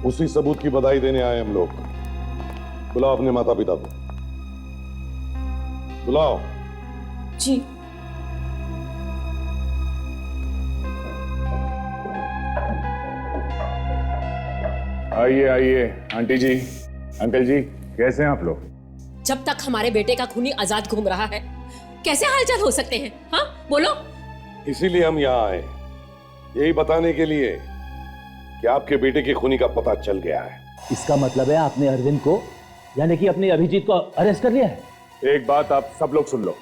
उसी सबूत की बधाई देने आए हम लोग। बुलाओ अपने माता पिता को, बुलाओ। जी। आइए आइए आंटी जी, अंकल जी, कैसे हैं आप लोग? जब तक हमारे बेटे का खूनी आजाद घूम रहा है कैसे हालचाल हो सकते हैं? हाँ बोलो। इसीलिए हम यहाँ आए, यही बताने के लिए कि आपके बेटे के खूनी का पता चल गया है। इसका मतलब है आपने अरविंद को, यानी कि अपने अभिजीत को अरेस्ट कर लिया है? एक बात आप सब लोग सुन लो,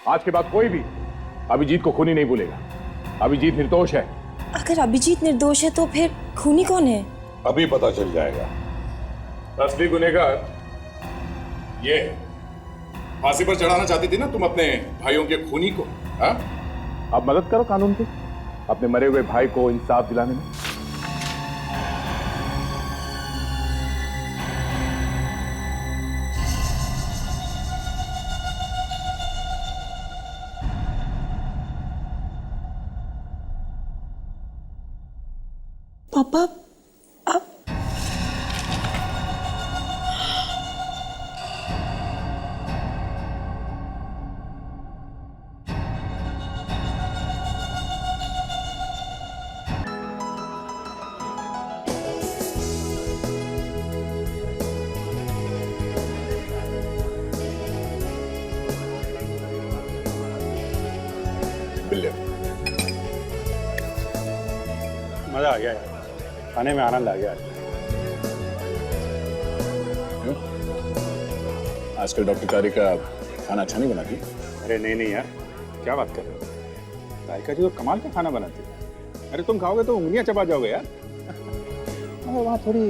आज के बाद कोई भी अभिजीत को खूनी नहीं बोलेगा। अभिजीत निर्दोष है। अगर अभिजीत निर्दोष है तो फिर खूनी कौन है? अभी पता चल जाएगा। असली गुनहगार ये है। फांसी पर चढ़ाना चाहती थी ना तुम अपने भाइयों के खूनी को, हाँ? आप मदद करो कानून की, अपने मरे हुए भाई को इंसाफ दिलाने में। पापा आप बिल्ले मजा आ गया यार, खाने में आनंद आ गया। आजकल डॉक्टर तारिका खाना अच्छा नहीं बनाती। अरे नहीं यार, क्या बात कर रहे हो? तारिका जी तो कमाल का खाना बनाती है। अरे तुम खाओगे तो उंगलियां चबा जाओगे यार। मगर वहाँ थोड़ी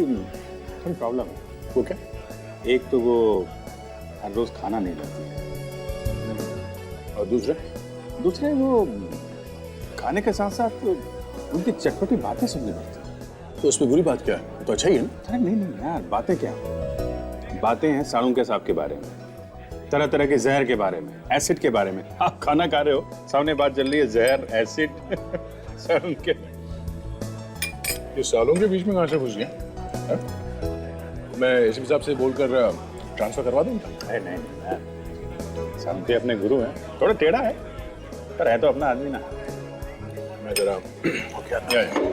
प्रॉब्लम है। वो क्या? एक तो वो हर रोज खाना नहीं लाती है, और दूसरे वो खाने के साथ साथ उनकी चटपटी बातें सुननी पड़ती है। तो उसमें बुरी बात क्या है? तो अच्छा ही है ना। अरे नहीं यार, बातें क्या, बातें हैं साड़ू के सांप के बारे में, तरह तरह के जहर के बारे में, एसिड के बारे में। आप खाना खा रहे हो, सामने बात चल रही है जहर, एसिड, साड़ू के। ये सालों के बीच में कहाँ से घुस गया? हाँ? मैं इस हिसाब से बोलकर ट्रांसफर करवा दूँ? अरे नहीं यार, सामने अपने गुरु हैं, थोड़ा टेढ़ा है पर है तो अपना आदमी ना। मैं जरा ओके आता हूँ।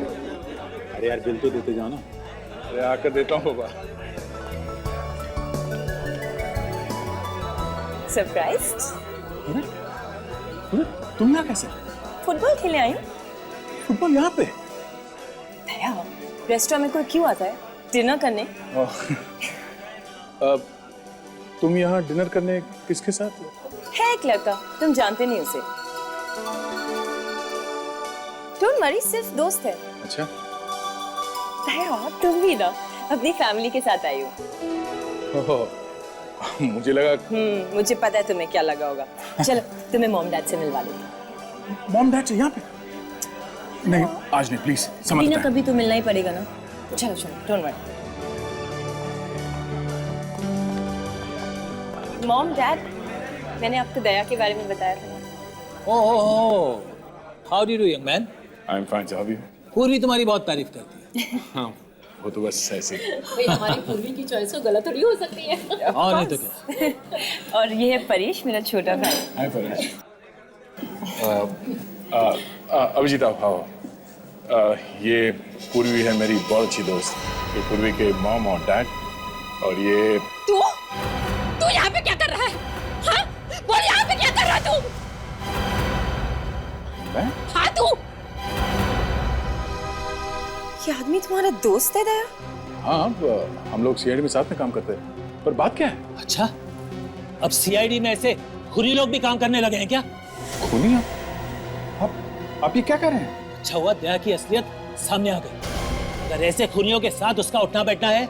अरे यार बिल तो देते जाओ ना। अरे आकर देता हूँ बाबा। सरप्राइज्ड? तुम यहाँ कैसे? फुटबॉल खेलने आई हूँ। फुटबॉल यहाँ पे? भैया, रेस्टोरेंट में कोई क्यों आता है डिनर करने? तुम यहाँ डिनर करने किसके साथ? है एक लड़का, तुम जानते नहीं उसे। डोंट वरी, सिर्फ दोस्त है। अच्छा। भैया तुम भी ना अपनी फैमिली के साथ आई हो। मुझे लगा। मुझे पता है तुम्हें क्या लगा होगा। चलो तुम्हें मॉम डैड से मिलवा देती। मॉम डैड से यहाँ पे? नहीं आज नहीं, प्लीज समझ। कभी ना कभी तो मिलना ही पड़ेगा ना। चलो डोंट वरी। मॉम डैड, मैंने आपको दया के बारे में बताया था ना। Oh, how do you do young man? I am fine, how are you? Purvi तुम्हारी बहुत तारीफ करती है। हाँ, वो तो बस ऐसे। भाई हमारी पूर्वी की चॉइस तो गलत थोड़ी हो सकती है। और नहीं तो क्या। और ये है परेश, मेरा छोटा भाई। हाय परेश। अभिजीत आओ। ये पूर्वी है मेरी बहुत अच्छी दोस्त। ये पूर्वी के मॉम और डैड। और ये तू यहाँ पे क्या कर रहा है? हाँ? बोल यहाँ पे क्या कर रहा है तू? मैं? हाँ तू? ये आदमी तुम्हारा दोस्त है दया? हाँ, हम लोग सीआईडी में साथ में काम करते हैं। पर बात क्या है? अच्छा, अब सीआईडी में ऐसे खूनी लोग भी काम करने लगे हैं क्या? खूनी? आप ये क्या कर रहे हैं? अच्छा हुआ दया की असलियत सामने आ गई। अगर ऐसे खूनियों के साथ उसका उठना बैठना है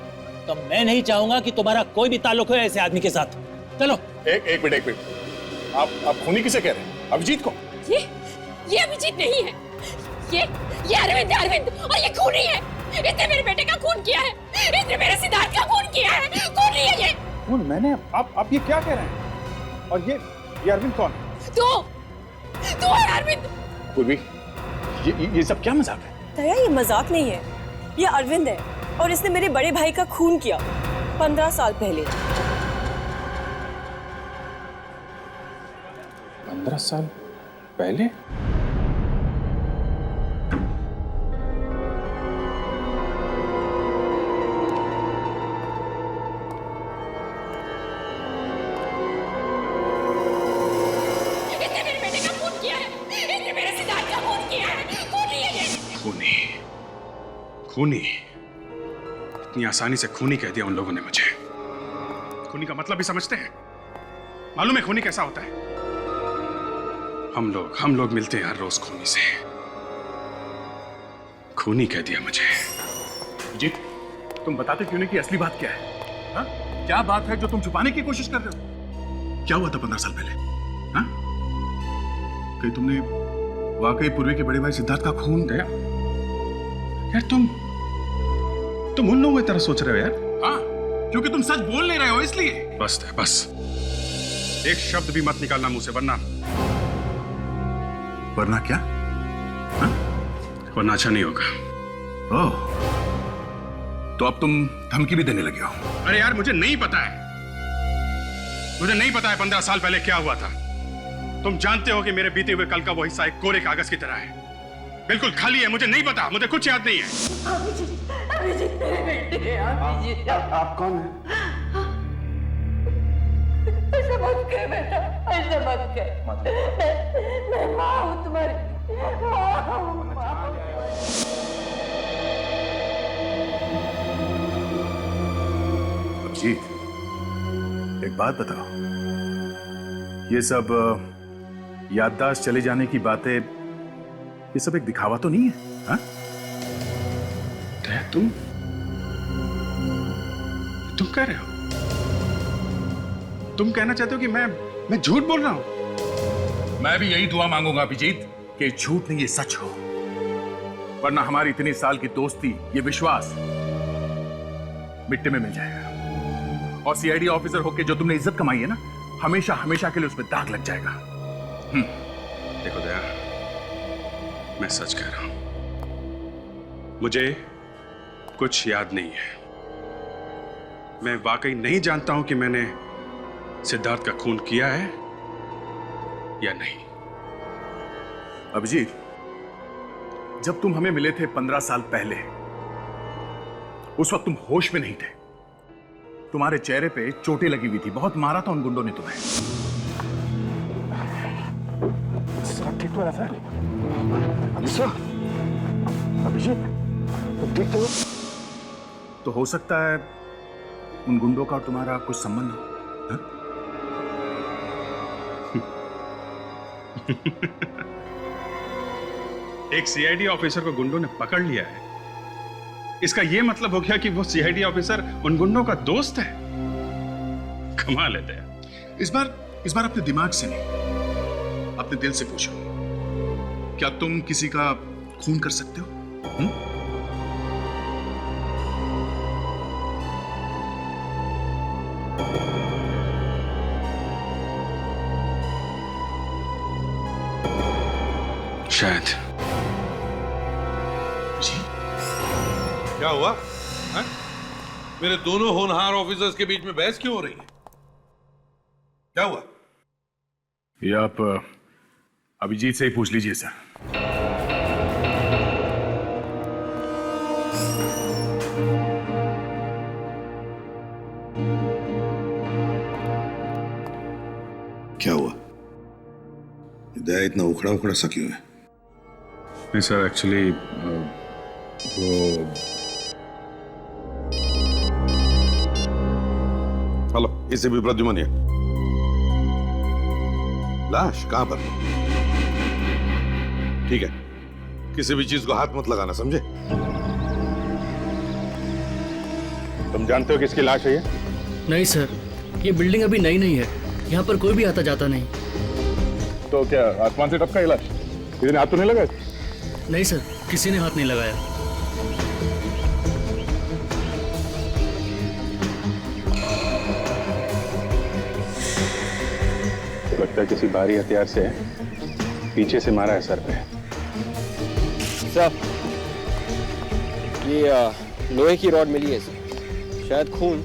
तो मैं नहीं चाहूंगा कि तुम्हारा कोई भी ताल्लुक हो ऐसे आदमी के साथ। चलो। एक मिनट। आप खूनी किसे कह रहे हैं? अभिजीत को? ये अभिजीत नहीं है, ये अरविंद और ये खूनी है। इसने मेरे बेटे का खून किया है, इसने मेरे सिद्धार्थ का खून किया है। खूनी है ये। कौन? मैंने? आप ये क्या कह रहे हैं? और ये अरविंद कौन? तू है अरविंद। पूर्वी, ये सब क्या मजाक है? दया ये मजाक नहीं है, ये अरविंद है। और इसने मेरे बड़े भाई का खून किया 15 साल पहले। 15 साल पहले? इसने मेरे बेटे का खून किया है, इसने मेरे सिद्धार्थ का खून किया है। खूनी है ये। खूनी? खूनी? इतनी आसानी से खूनी कह दिया उन लोगों ने मुझे। खूनी का मतलब भी समझते हैं? मालूम है खूनी कैसा होता है? हम लोग मिलते हैं हर रोज खूनी से। खूनी कह दिया मुझे। जीत, तुम बताते क्यों नहीं कि असली बात क्या है? हा? क्या बात है जो तुम छुपाने की कोशिश कर रहे हो? क्या हुआ था 15 साल पहले? हा? कहीं तुमने वाकई पूर्वी के बड़े भाई सिद्धार्थ का खून किया? यार तुम उन लोगों की तरह सोच रहे हो यार। हाँ, क्योंकि तुम सच बोल नहीं रहे हो इसलिए। बस है, बस एक शब्द भी मत निकालना मुंह से, वरना क्या? हाँ? वरना अच्छा नहीं होगा। ओह, तो अब तुम धमकी भी देने लगे हो? अरे यार मुझे नहीं पता है, 15 साल पहले क्या हुआ था। तुम जानते हो कि मेरे बीते हुए कल का वो हिस्सा एक कोरे कागज की तरह है, बिल्कुल खाली है। मुझे नहीं पता, मुझे कुछ याद नहीं है। अभिजीत मेरे बेटे हैं। अभिजीत आप कौन हैं? ऐसा मत कर बेटा, ऐसा मत कर। मैं माँ हूँ तुम्हारी, माँ हूँ। अभिजीत, एक बात बताओ, ये सब याददाश्त चले जाने की बातें, ये सब एक दिखावा तो नहीं है? हाँ? तुम कह रहे हो, तुम कहना चाहते हो कि मैं झूठ बोल रहा हूं? मैं भी यही दुआ मांगूंगा अभिजीत कि झूठ नहीं ये सच हो, वरना हमारी इतनी साल की दोस्ती, ये विश्वास मिट्टी में मिल जाएगा। और सीआईडी ऑफिसर होके जो तुमने इज्जत कमाई है ना, हमेशा हमेशा के लिए उसमें दाग लग जाएगा। देखो दया, मैं सच कह रहा हूं, मुझे कुछ याद नहीं है। मैं वाकई नहीं जानता हूं कि मैंने सिद्धार्थ का खून किया है या नहीं। अभिजीत, जब तुम हमें मिले थे 15 साल पहले, उस वक्त तुम होश में नहीं थे। तुम्हारे चेहरे पे चोटें लगी हुई थी, बहुत मारा था उन गुंडों ने तुम्हें। ठीक तो है अभिजीत, तुम ठीक तो हो? तो हो सकता है उन गुंडों का और तुम्हारा कुछ संबंध हो। एक सीआईडी ऑफिसर को गुंडों ने पकड़ लिया है, इसका यह मतलब हो गया कि वो सीआईडी ऑफिसर उन गुंडों का दोस्त है। कमाल है दया। इस बार अपने दिमाग से नहीं, अपने दिल से पूछो, क्या तुम किसी का खून कर सकते हो? शायद। जी क्या हुआ है? मेरे दोनों होनहार ऑफिसर्स के बीच में बहस क्यों हो रही है? क्या हुआ? ये आप अभिजीत से ही पूछ लीजिए सर। क्या हुआ? दया इतना उखड़ा उखड़ा सा क्यों है? नहीं सर, एक्चुअली वो हेलो, इसे भी प्रद्युमन है। लाश कहां पर? ठीक है, किसी भी चीज को हाथ मत लगाना, समझे? तुम जानते हो किसकी लाश है ये? नहीं सर, ये बिल्डिंग अभी नई नहीं है, यहाँ पर कोई भी आता जाता नहीं। तो क्या आसमान से टपका ये लाश? किसी ने हाथ तो नहीं लगाया? नहीं सर, किसी ने हाथ नहीं लगाया। लगता है किसी भारी हथियार से पीछे से मारा है सर पे। सर, ये लोहे की रॉड मिली है सर, शायद खून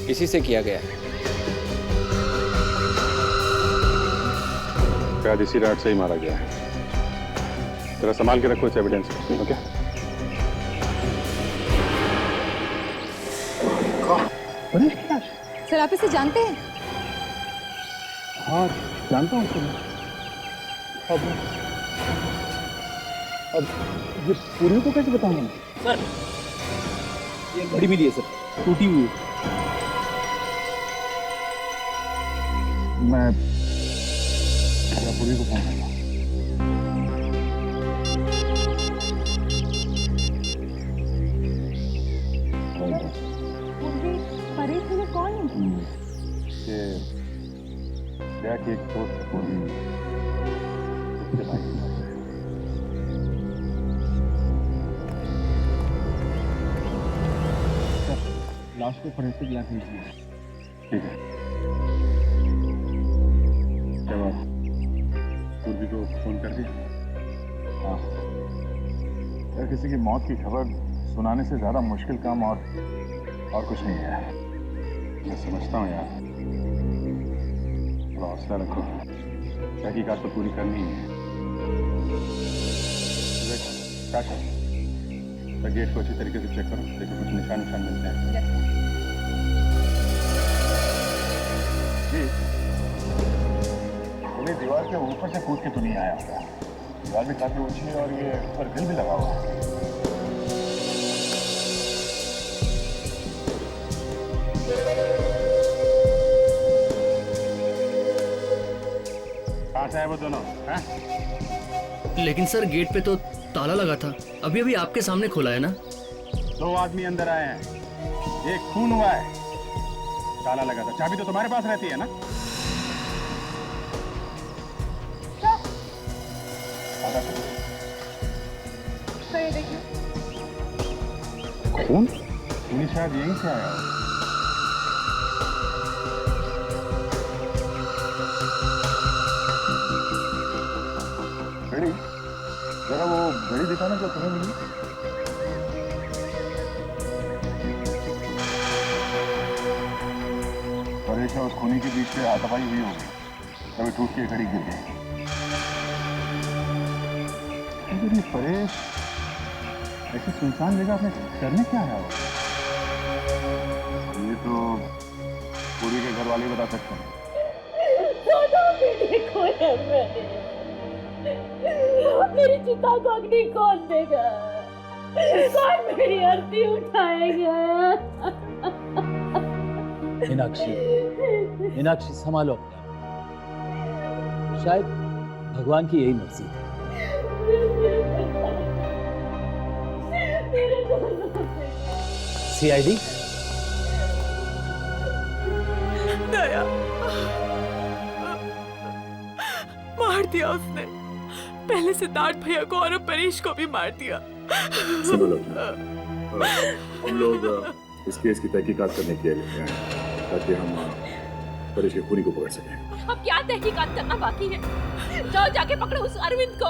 इसी से किया गया है। शायद इसी रात से ही मारा गया है। जरा संभाल के रखो इस एविडेंस को, ओके? सर आप इसे जानते हैं? हाँ जानता हूँ सर। अब ये पूरी को कैसे बताऊंगा मैं? सर ये घड़ी मिली है सर, टूटी हुई है। मैं पूरी को फोन करूंगा। परेश ये कौन है? ये क्या कि एक दोस्त है पूरी, उसके भाई। लास्ट को फॉरेंसिक लैब भेजिए। ठीक है। क्या बात? पूर्वी को फोन कर दिया? हाँ। यार किसी की मौत की खबर सुनाने से ज्यादा मुश्किल काम और कुछ नहीं है। मैं समझता हूँ यार, थोड़ा हौसला रखो, तहकीकात तो पूरी करनी ही है। क्या कर? गेट को अच्छी तरीके से चेक करो, देखो कुछ निशान मिलते हैं। जी, दीवार के ऊपर से कूद के तो नहीं आया होगा। दीवार भी काफी ऊंची है और ये ऊपर ग्रिल भी लगा हुआ है। कहाँ से आए वो दोनों? हैं? लेकिन सर गेट पे तो ताला लगा था, अभी अभी आपके सामने खोला है ना। 2 आदमी अंदर आए हैं, एक खून हुआ है, ताला लगा था। चाबी तो तुम्हारे पास रहती है ना? खून? खून शायद यहीं से आया हो। घड़ी, जरा वो घड़ी दिखाना जो तुम्हें मिली। परेश और उस खूनी के बीच में हाथापाई हुई होगी, तभी टूट के घड़ी गिर गई। ये परेश ऐसी सुनसान जगह में करने क्या आया हो? ये तो पूरी के घर वाले बता सकते हैं। मेरी चिता को अग्नि कौन देगा? कौन मेरी आरती उठाएगा? मीनाक्षी संभालो, शायद भगवान की यही मर्जी है। सीआईडी दया मार दिया उसने, पहले सिद्धार्थ भैया को और अब परेश को भी मार दिया। हम लोग इस केस की तहकीकात करने के लिए हैं ताकि हम परेश के खूनी को पकड़ सकें। अब क्या तहकीकात करना बाकी है? जाओ जाके पकड़ो उस अरविंद को,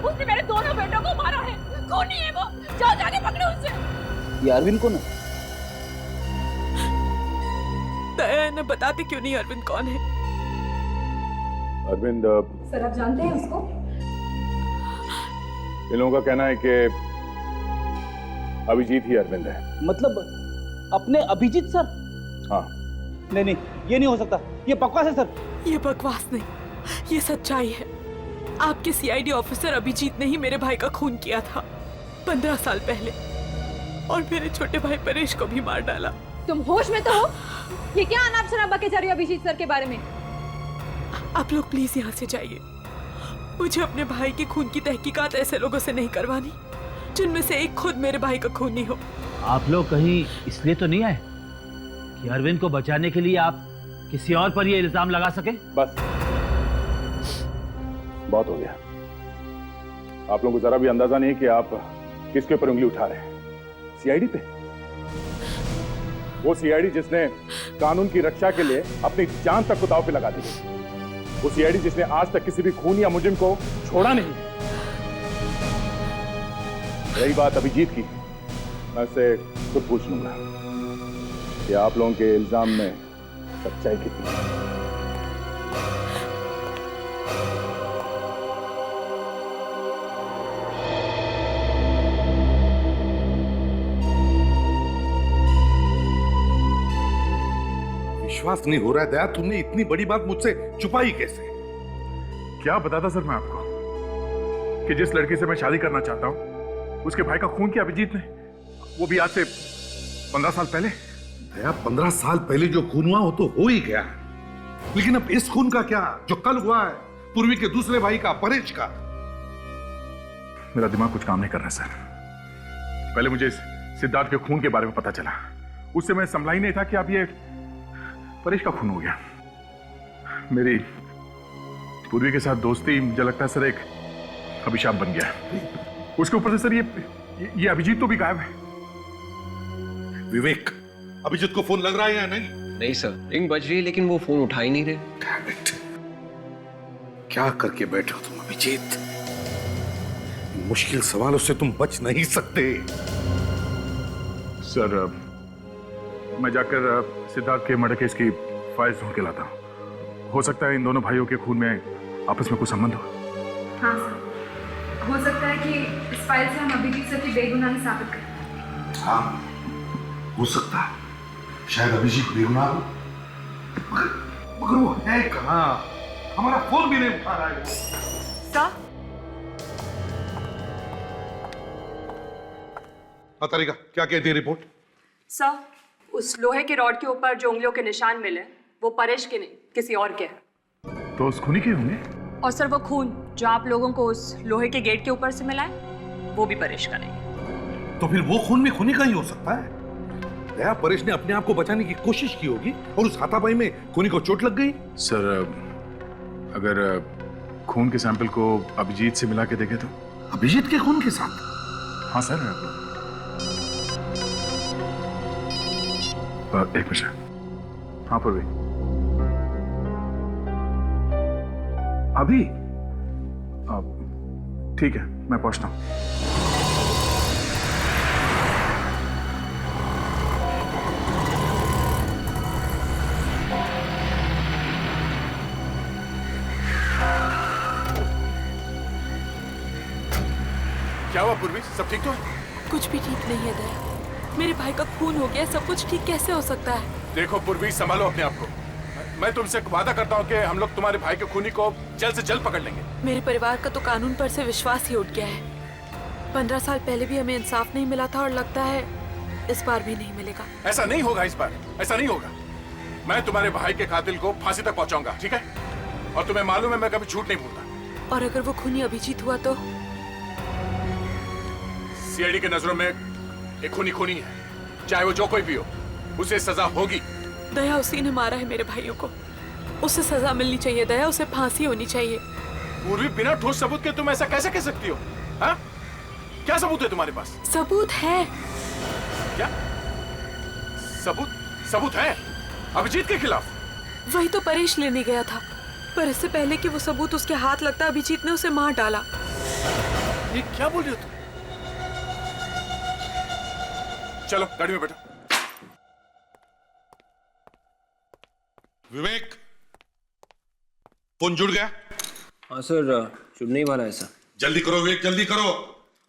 उसने मेरे दोनों बेटों को मारा है, खूनी है वो, जाओ जाके पकड़ो उसे। ये अरविंद कौन है? दया ने बताते क्यों नहीं अरविंद कौन है? अरविंद सर आप जानते हैं उसको? इन लोगों का कहना है कि अभिजीत ही अरविंद है। मतलब अपने अभिजीत सर? हाँ। नहीं, ये नहीं हो सकता, ये बकवास है सर। ये बकवास नहीं, ये सच्चाई है। आपके सीआईडी ऑफिसर अभिजीत ने ही मेरे भाई का खून किया था 15 साल पहले, और मेरे छोटे भाई परेश को भी मार डाला। तुम होश में तो हो? ये क्या अनाप शनाप बके जा रही हो अभिजीत सर के बारे में? आप लोग प्लीज यहाँ से जाइए। मुझे अपने भाई के खून की तहकीकात ऐसे लोगों से नहीं करवानी जिनमें से एक खुद मेरे भाई का खूनी हो। आप लोग कहीं इसलिए तो नहीं आए कि अरविंद को बचाने के लिए आप किसी और पर ये इल्जाम लगा सके? बस बहुत हो गया। आप लोगों को जरा भी अंदाजा नहीं कि आप किसके ऊपर उंगली उठा रहे हैं। सीआईडी पे? वो सीआईडी जिसने कानून की रक्षा के लिए अपनी जान तक को दांव पे लगा दी। वो सीआईडी जिसने आज तक किसी भी खून या मुजरिम को छोड़ा नहीं। रही बात अभिजीत की, मैं उसे खुद पूछ लूंगा कि आप लोगों के इल्जाम में सच्चाई कितनी है। विश्वास नहीं हो रहा है दया, तुमने इतनी बड़ी बात मुझसे छुपाई कैसे? क्या बताता सर मैं आपको कि जिस लड़की से मैं शादी करना चाहता हूं उसके भाई का खून किया अभिजीत ने, वो भी आज से 15 साल पहले। दया, 15 साल पहले जो खून हुआ वो तो हो ही गया, लेकिन अब इस खून का क्या जो कल हुआ है, पूर्वी के दूसरे भाई का, परेश का? मेरा दिमाग कुछ काम नहीं कर रहा सर। पहले मुझे सिद्धार्थ के खून के बारे में पता चला, उससे मैं संभला ही नहीं था कि अब ये परेश का खून हो गया। मेरी पूर्वी के साथ दोस्ती मुझे लगता है सर एक अभिशाप बन गया। उसके ऊपर से सर ये अभिजीत तो भी गायब है। विवेक, अभिजीत को फोन लग रहा है या नहीं? नहीं सर, रिंग बज रही है लेकिन वो फोन उठा ही नहीं रहे। क्या करके बैठे हो तुम अभिजीत? मुश्किल सवालों से तुम बच नहीं सकते। सर मैं जाकर सिद्धार्थ के मर्डर केस की फाइल ढूंढ के लाता हूं। हो सकता है इन दोनों भाइयों के खून में आपस में कुछ संबंध हो। हाँ सर, हो सकता है कि इस फाइल से हम अभिजीत सर की बेगुनाही साबित करें। हाँ, हो सकता है। शायद अभिजीत बेगुनाह हो, मगर वो है कहाँ? हमारा फोन भी नहीं उठा रहा है वो। सर, तारिका, क्या कहती है रिपोर्ट? सर, उस लोहे के रॉड के ऊपर जो उंगलियों के निशान मिले वो परेश के नहीं, किसी और के हैं। तो उस खूनी के होंगे? और सर, वो खून जो आप लोगों को उस लोहे के गेट के ऊपर से मिला है वो भी परेश का नहीं। तो फिर वो खून भी खूनी का ही हो सकता है। दया, परेश ने अपने आप को बचाने की कोशिश की होगी और उस हाथापाई में खूनी को चोट लग गई। सर अगर खून के सैंपल को अभिजीत से मिला के देखे तो? अभिजीत के खून के साथ? हाँ सर। एक मिनट। हाँ पूर्वी, अभी ठीक है, मैं पहुंचता हूं। क्या हुआ पूर्वी, सब ठीक तो है? कुछ भी ठीक नहीं है दया, मेरे भाई का खून हो गया, सब कुछ ठीक कैसे हो सकता है? देखो पूर्वी, संभालो अपने आप को। मैं तुमसे वादा करता हूँ कि हम लोग तुम्हारे भाई के खूनी को जल्द से जल्द पकड़ लेंगे। मेरे परिवार का तो कानून पर से विश्वास ही उठ गया है। 15 साल पहले भी हमें इंसाफ नहीं मिला था और लगता है इस बार भी नहीं मिलेगा। ऐसा नहीं होगा, इस बार ऐसा नहीं होगा। मैं तुम्हारे भाई के कातिल को फांसी तक पहुंचाऊंगा, ठीक है? और तुम्हें मालूम है मैं कभी झूठ नहीं बोलता। और अगर वो खूनी अभिजीत हुआ तो? सीआईडी की नजरों में एक खूनी खूनी है, चाहे वो जो कोई भी हो, उसे सजा होगी। दया उसी ने मारा है मेरे भाइयों को, उसे सजा मिलनी चाहिए दया, उसे फांसी होनी चाहिए। पूर्वी, बिना ठोस सबूत के तुम ऐसा कैसे कह सकती हो? हाँ? क्या सबूत है तुम्हारे पास? सबूत है। क्या सबूत? सबूत है अभिजीत के खिलाफ? वही तो परेश लेने गया था, पर इससे पहले कि वो सबूत उसके हाथ लगता अभिजीत ने उसे मार डाला। ये क्या बोल रही हो तुम? चलो गाड़ी में बैठो। विवेक, फोन जुड़ गया? हाँ सर, जुड़ने ही वाला है सर। जल्दी करो विवेक, जल्दी करो।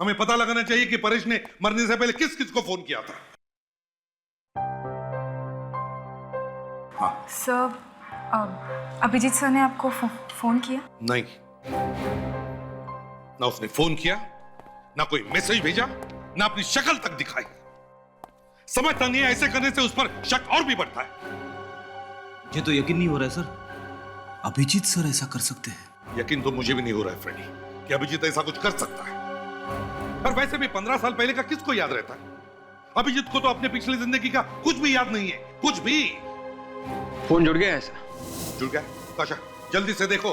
हमें पता लगाना चाहिए कि परेश ने मरने से पहले किस किस को फोन किया था। हाँ सर, अभिजीत सर ने आपको फोन किया? नहीं, ना उसने फोन किया, ना कोई मैसेज भेजा, ना अपनी शक्ल तक दिखाई। समझता नहीं है, ऐसे करने से उस पर शक और भी बढ़ता है। ये तो यकीन नहीं हो रहा है सर, अभिजीत सर ऐसा कर सकते हैं। यकीन तो मुझे भी नहीं हो रहा है फ्रेडी कि अभिजीत ऐसा कुछ कर सकता है। पर वैसे भी 15 साल पहले का किसको याद रहता है? अभिजीत को तो अपने पिछली जिंदगी का कुछ भी याद नहीं है, कुछ भी। फोन जुड़ गया है सर। जुड़ गया? काशा, जल्दी से देखो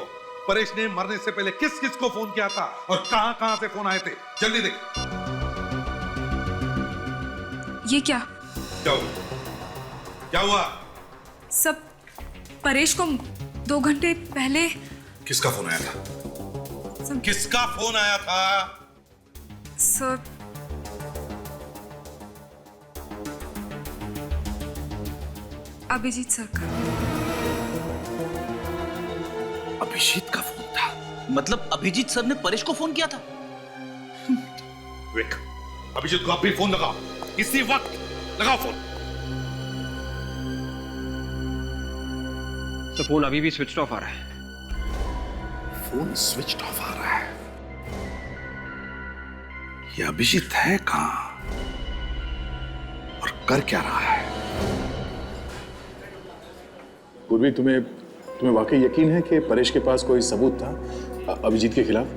परेश ने मरने से पहले किस किस को फोन किया था और कहां कहां से फोन आए थे। जल्दी देख। ये क्या? क्या हुआ? क्या हुआ? सब परेश को 2 घंटे पहले किसका फोन आया था? किसका फोन आया था? सर, अभिजीत सर का। अभिजीत का फोन था? मतलब अभिजीत सर ने परेश को फोन किया था? विक, अभिजीत को अब भी फोन लगाओ, इसी वक्त लगाओ फोन। तो फोन अभी भी स्विच ऑफ आ रहा है। फोन स्विच ऑफ आ रहा है? ये अभिजीत है कहां और कर क्या रहा है? पूर्वी, तुम्हें वाकई यकीन है कि परेश के पास कोई सबूत था अभिजीत के खिलाफ?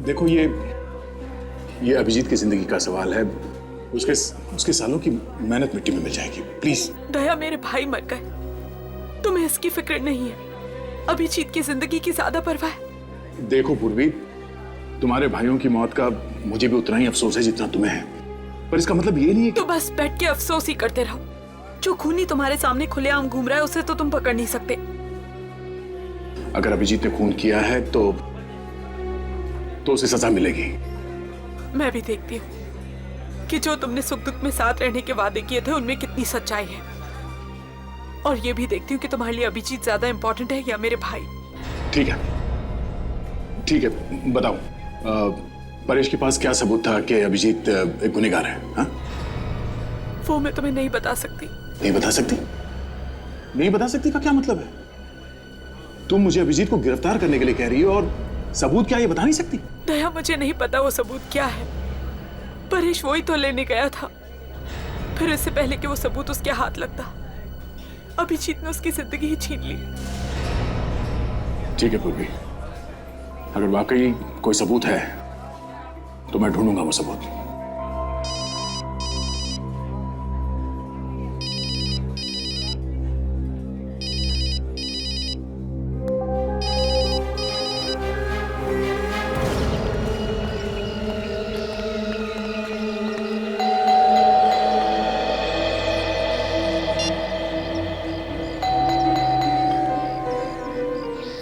देखो, ये अभिजीत की जिंदगी का सवाल है। उसके सालों की मेहनत मिट्टी में मिल जाएगी। प्लीज। दया, मेरे भाई मर गए, तुम्हें इसकी फिक्र नहीं है। अभिजीत की जिंदगी की ज्यादा परवाह है। देखो पूर्वी, तुम्हारे भाइयों की मौत का मुझे भी उतना ही अफसोस है जितना तुम्हें है, पर इसका मतलब ये नहीं है कि... तो बस बैठ के अफसोस ही करते रहो। जो खूनी तुम्हारे सामने खुलेआम घूम रहा है उसे तो तुम पकड़ नहीं सकते। अगर अभिजीत ने खून किया है तो उसे सजा मिलेगी। मैं भी देखती हूँ कि जो तुमने सुख दुख में साथ रहने के वादे किए थे उनमें कितनी सच्चाई है, और ये भी देखती हूँ कि तुम्हारे लिए अभिजीत ज्यादा इंपॉर्टेंट है या मेरे भाई। ठीक है, बताओ, परेश के पास क्या सबूत था कि अभिजीत एक गुनहगार है? हाँ? वो मैं तुम्हें नहीं बता सकती। नहीं बता सकती? नहीं बता सकती का क्या मतलब है? तुम मुझे अभिजीत को गिरफ्तार करने के लिए कह रही हो और सबूत क्या, ये बता नहीं सकती? दया, मुझे नहीं पता वो सबूत क्या है। परेश वही तो लेने गया था, फिर इससे पहले कि वो सबूत उसके हाथ लगता अभिजीत ने उसकी जिंदगी ही छीन ली। ठीक है पूर्वी, अगर वाकई कोई सबूत है तो मैं ढूंढूंगा वो सबूत।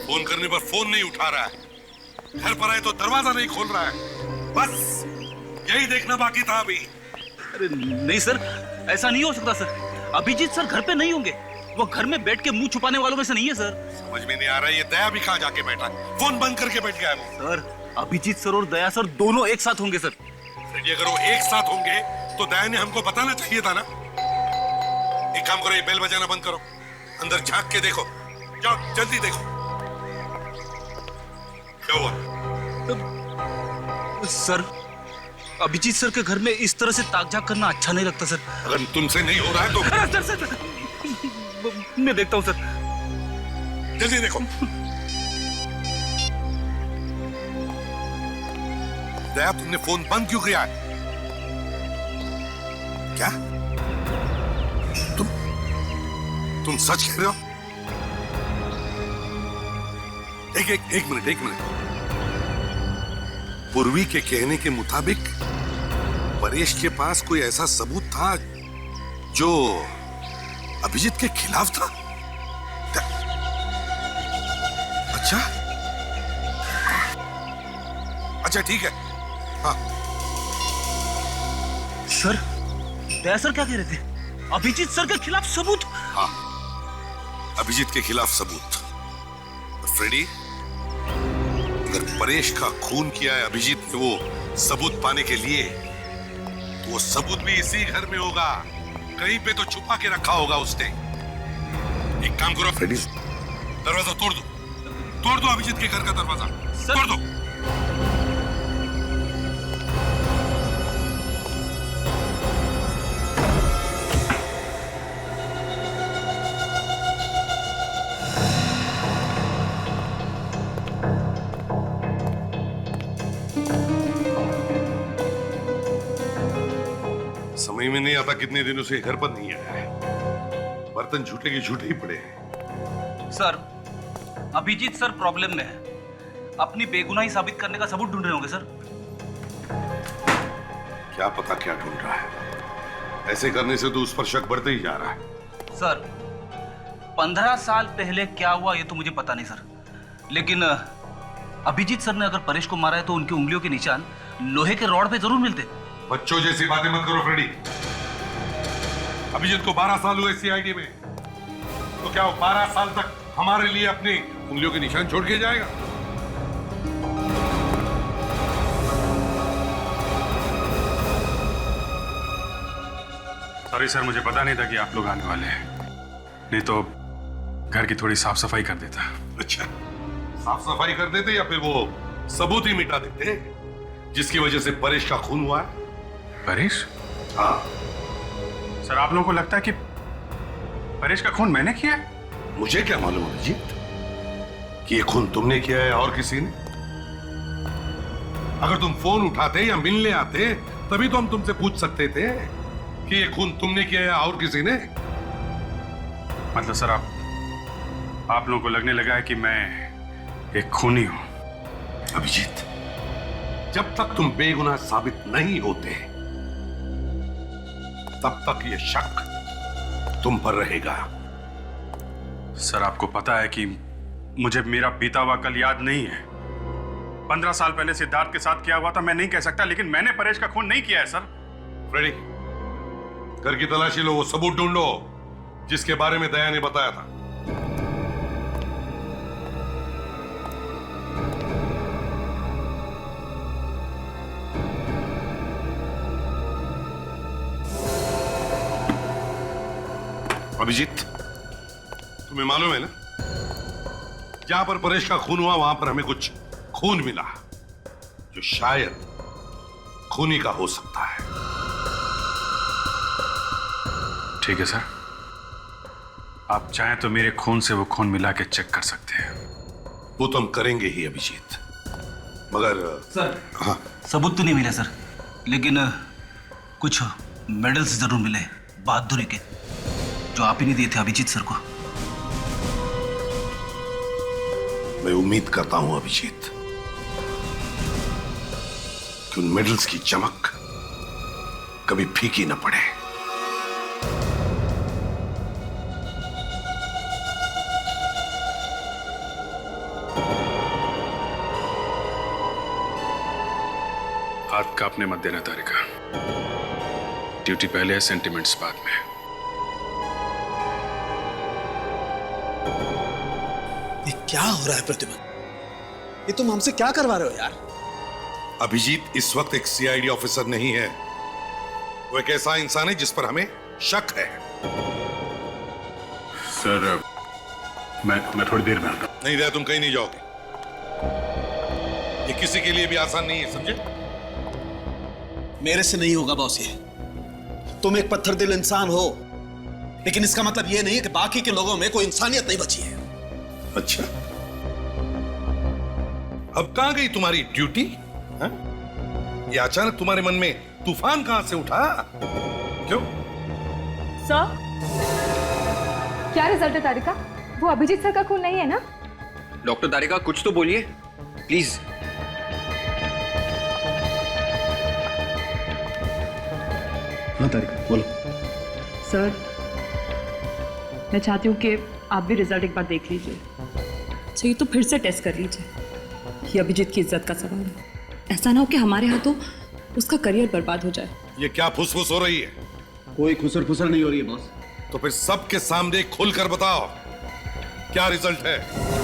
फोन करने पर फोन नहीं उठा रहा है, घर पर आए तो दरवाजा नहीं खोल रहा है। बस यही देखना बाकी था अभी। अरे नहीं सर, ऐसा नहीं हो सकता सर। अभिजीत सर घर पे नहीं होंगे, वो घर में बैठ के मुंह छुपाने वालों में से नहीं है सर। समझ में नहीं आ रहा है ये दया भी कहां जाके बैठा है? फोन बंद करके बैठ गया है वो। सर, अभिजीत सर और दया सर दोनों एक साथ होंगे सर। अगर वो एक साथ होंगे तो दया ने हमको बताना चाहिए था ना। एक काम करो, ये बेल बजाना बंद करो, अंदर झांक के देखो, जाओ जल्दी देखो क्या हुआ। सर, अभिजीत सर के घर में इस तरह से ताक झाक करना अच्छा नहीं लगता सर। अगर तुमसे नहीं हो रहा है तो सर, मैं देखता हूं सर। जल्दी देखो। दया, तुमने फोन बंद क्यों किया है? क्या तुम सच कह रहे हो? एक मिनट। पूर्वी के कहने के मुताबिक परेश के पास कोई ऐसा सबूत था जो अभिजीत के खिलाफ था? अच्छा ठीक है। हाँ सर, दया सर क्या कह रहे थे? अभिजीत सर के खिलाफ सबूत? हाँ, अभिजीत के खिलाफ सबूत। फ्रेडी, अगर परेश का खून किया है अभिजीत ने वो सबूत पाने के लिए, तो वो सबूत भी इसी घर में होगा, कहीं पे तो छुपा के रखा होगा उसने। एक काम करो फ्रेडी, दरवाजा तोड़ दो अभिजीत के घर का दरवाजा तोड़ दो। समझ में नहीं आता कितने दिनों से घर पर नहीं आया है, बर्तन झूठे के झूठे ही पड़े हैं। सर, अभिजीत सर प्रॉब्लम में है, अपनी बेगुनाही साबित करने का सबूत ढूंढ रहे होंगे सर। क्या पता क्या ढूंढ रहा है, ऐसे करने से तो उस पर शक बढ़ते ही जा रहा है। सर, 15 साल पहले क्या हुआ ये तो मुझे पता नहीं सर, लेकिन अभिजीत सर ने अगर परेश को मारा है तो उनकी उंगलियों के निशान लोहे के रॉड पे जरूर मिलते। बच्चों जैसी बातें मत करो फ्रेडी। अभिजीत को 12 साल हुए सीआईडी में, तो क्या वो 12 साल तक हमारे लिए अपनी उंगलियों के निशान छोड़ के जाएगा? सॉरी सर, मुझे पता नहीं था कि आप लोग आने वाले हैं, नहीं तो घर की थोड़ी साफ सफाई कर देता। अच्छा, साफ सफाई कर देते या फिर वो सबूत ही मिटा देते जिसकी वजह से परेश का खून हुआ है? परेश? हाँ सर, आप लोगों को लगता है कि परेश का खून मैंने किया है? मुझे क्या मालूम अभिजीत कि ये खून तुमने किया है और किसी ने? अगर तुम फोन उठाते या मिलने आते तभी तो हम तुमसे पूछ सकते थे कि ये खून तुमने किया है और किसी ने। मतलब सर, आप लोगों को लगने लगा है कि मैं एक खूनी हूं? अभिजीत, जब तक तुम बेगुनाह साबित नहीं होते तब तक ये शक तुम पर रहेगा। सर, आपको पता है कि मुझे मेरा बीता हुआ कल याद नहीं है। 15 साल पहले सिद्धार्थ के साथ किया हुआ था मैं नहीं कह सकता, लेकिन मैंने परेश का खून नहीं किया है सर। फ्रेडी, घर की तलाशी लो, वो सबूत ढूंढो जिसके बारे में दया ने बताया था। अभिजीत, तुम्हें मालूम है ना, जहां पर परेश का खून हुआ वहां पर हमें कुछ खून मिला जो शायद खूनी का हो सकता है। ठीक है सर, आप चाहें तो मेरे खून से वो खून मिला के चेक कर सकते हैं। वो तो हम करेंगे ही अभिजीत, मगर सर, हाँ, सबूत तो नहीं मिले सर, लेकिन कुछ मेडल्स जरूर मिले बहादुरी के, जो आप ही नहीं दिए थे अभिजीत सर को। मैं उम्मीद करता हूं अभिजीत कि उन मेडल्स की चमक कभी फीकी न पड़े। हाथ कांपने मत देना तारिका, ड्यूटी पहले है, सेंटिमेंट्स बाद में। ये क्या हो रहा है प्रतिमन? ये तुम हमसे क्या करवा रहे हो यार? अभिजीत इस वक्त एक सीआईडी ऑफिसर नहीं है, वो एक ऐसा इंसान है जिस पर हमें शक है। सर, मैं थोड़ी देर में आता हूं। नहीं, तुम कहीं नहीं जाओगे। ये किसी के लिए भी आसान नहीं है, समझे? मेरे से नहीं होगा बॉस ये। तुम एक पत्थर दिल इंसान हो, लेकिन इसका मतलब ये नहीं है कि बाकी के लोगों में कोई इंसानियत नहीं बची है। अच्छा, अब कहां गई तुम्हारी ड्यूटी? ये अचानक तुम्हारे मन में तूफान कहां से उठा? क्यों? सर, क्या रिजल्ट है तारिका? वो अभिजीत सर का खून नहीं है ना? डॉक्टर तारिका, कुछ तो बोलिए प्लीज। हाँ तारिका, बोलो। सर, मैं चाहती हूँ कि आप भी रिजल्ट एक बार देख लीजिए। चाहिए तो फिर से टेस्ट कर लीजिए। ये अभिजीत की इज्जत का सवाल है। ऐसा ना हो कि हमारे हाथों उसका करियर बर्बाद हो जाए। ये क्या फुसफुस हो रही है? कोई खुसर फुसर नहीं हो रही है बॉस। तो फिर सबके सामने खुलकर बताओ क्या रिजल्ट है?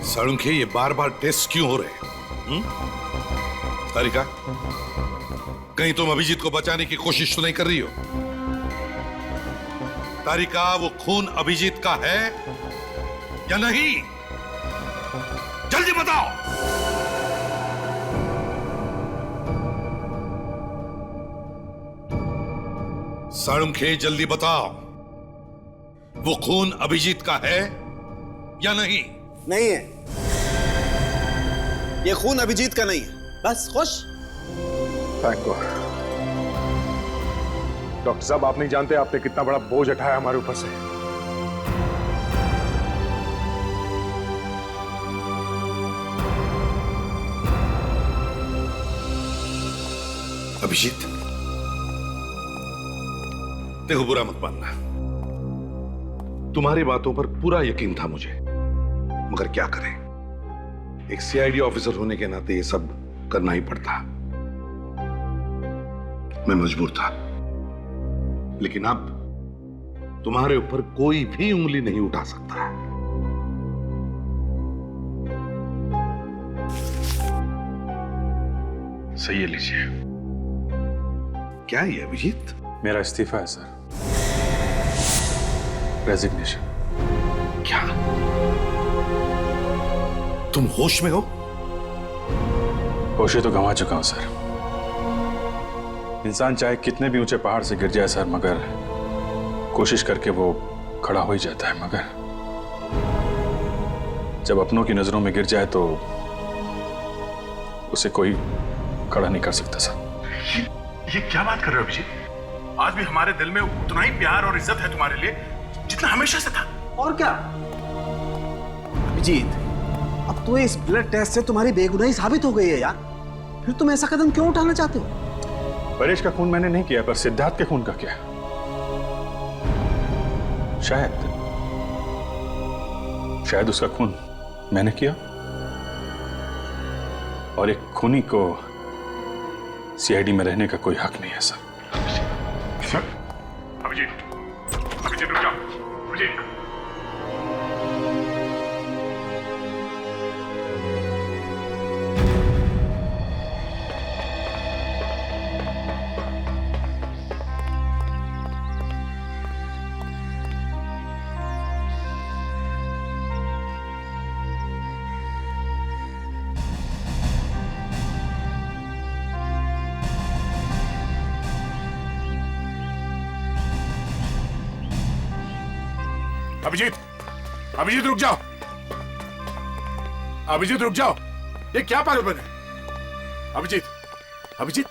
साळुंखे, ये बार बार टेस्ट क्यों हो रहे? तारिका, कहीं तुम अभिजीत को बचाने की कोशिश तो नहीं कर रही हो? तारिका, वो खून अभिजीत का है या नहीं? जल्दी बताओ। साळुंखे, जल्दी बताओ, वो खून अभिजीत का है या नहीं? नहीं है, ये खून अभिजीत का नहीं है। बस खुश? Thank God. डॉक्टर साहब, आप नहीं जानते आपने कितना बड़ा बोझ उठाया हमारे ऊपर से। अभिजीत, देखो, बुरा मत मानना, तुम्हारी बातों पर पूरा यकीन था मुझे, मगर क्या करें, एक सीआईडी ऑफिसर होने के नाते ये सब करना ही पड़ता। मैं मजबूर था, लेकिन अब तुम्हारे ऊपर कोई भी उंगली नहीं उठा सकता। सही है, लीजिए। क्या है अभिजीत? मेरा इस्तीफा है सर, रेजिग्नेशन। क्या तुम होश में हो? होश तो गंवा चुका हूं सर। इंसान चाहे कितने भी ऊंचे पहाड़ से गिर जाए सर, मगर कोशिश करके वो खड़ा हो ही जाता है, मगर जब अपनों की नजरों में गिर जाए तो उसे कोई खड़ा नहीं कर सकता सर। ये क्या बात कर रहे हो अभिजीत? आज भी हमारे दिल में उतना ही प्यार और इज्जत है तुम्हारे लिए जितना हमेशा से था। और क्या अभिजीत, अब तो इस ब्लड टेस्ट से तुम्हारी बेगुनाही साबित हो गई है यार, फिर तुम ऐसा कदम क्यों उठाना चाहते हो? परेश का खून मैंने नहीं किया, पर सिद्धार्थ के खून का क्या? शायद उसका खून मैंने किया, और एक खूनी को सीआईडी में रहने का कोई हक नहीं है सर। अभिजीत, अभिजीत रुक जाओ, अभिजीत। अभिजीत, अभिजीत रुक जाओ, अभिजीत रुक जाओ, ये क्या पागलपन है? अभिजीत, अभिजीत,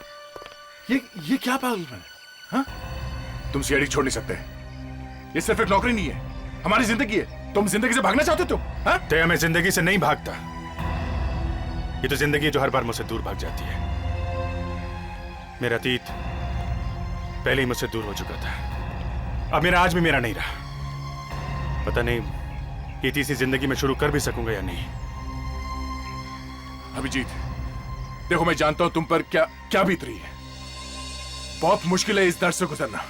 ये क्या पागलपन है? हाँ? तुम सीआईडी छोड़ नहीं सकते, ये सिर्फ एक नौकरी नहीं है, हमारी जिंदगी है। तुम जिंदगी से भागना चाहते हो तुम? हाँ? दया, मैं जिंदगी से नहीं भागता, ये तो जिंदगी है जो हर बार मुझसे दूर भाग जाती है। मेरा अतीत पहले ही मुझसे दूर हो चुका था, अब मेरा आज भी मेरा नहीं रहा। पता नहीं ये तीसरी जिंदगी में शुरू कर भी सकूंगा या नहीं। अभिजीत, देखो मैं जानता हूं तुम पर क्या क्या बीत रही है, बहुत मुश्किल है इस दर्द से गुजरना।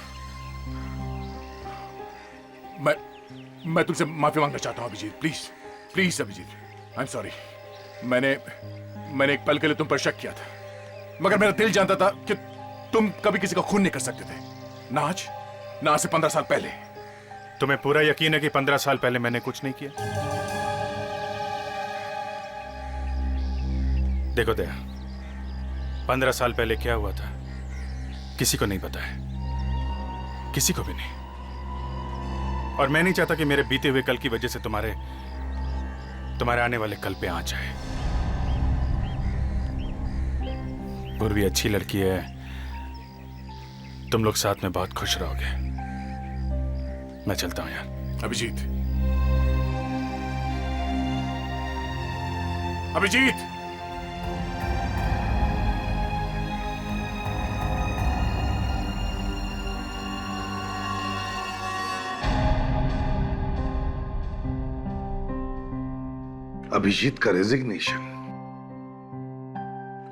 मैं तुमसे माफी मांगना चाहता हूं Abhijeet, please please Abhijeet, I am sorry. मैंने एक पल के लिए तुम पर शक किया था, मगर मेरा दिल जानता था कि तुम कभी किसी का खून नहीं कर सकते थे, ना आज से 15 साल पहले। तुम्हें पूरा यकीन है कि 15 साल पहले मैंने कुछ नहीं किया? देखो दया, 15 साल पहले क्या हुआ था किसी को नहीं पता है, किसी को भी नहीं। और मैं नहीं चाहता कि मेरे बीते हुए कल की वजह से तुम्हारे आने वाले कल पे आंच आए। पूर्वी अच्छी लड़की है, तुम लोग साथ में बहुत खुश रहोगे। मैं चलता हूं यार। अभिजीत, अभिजीत, अभिजीत का रेजिग्नेशन,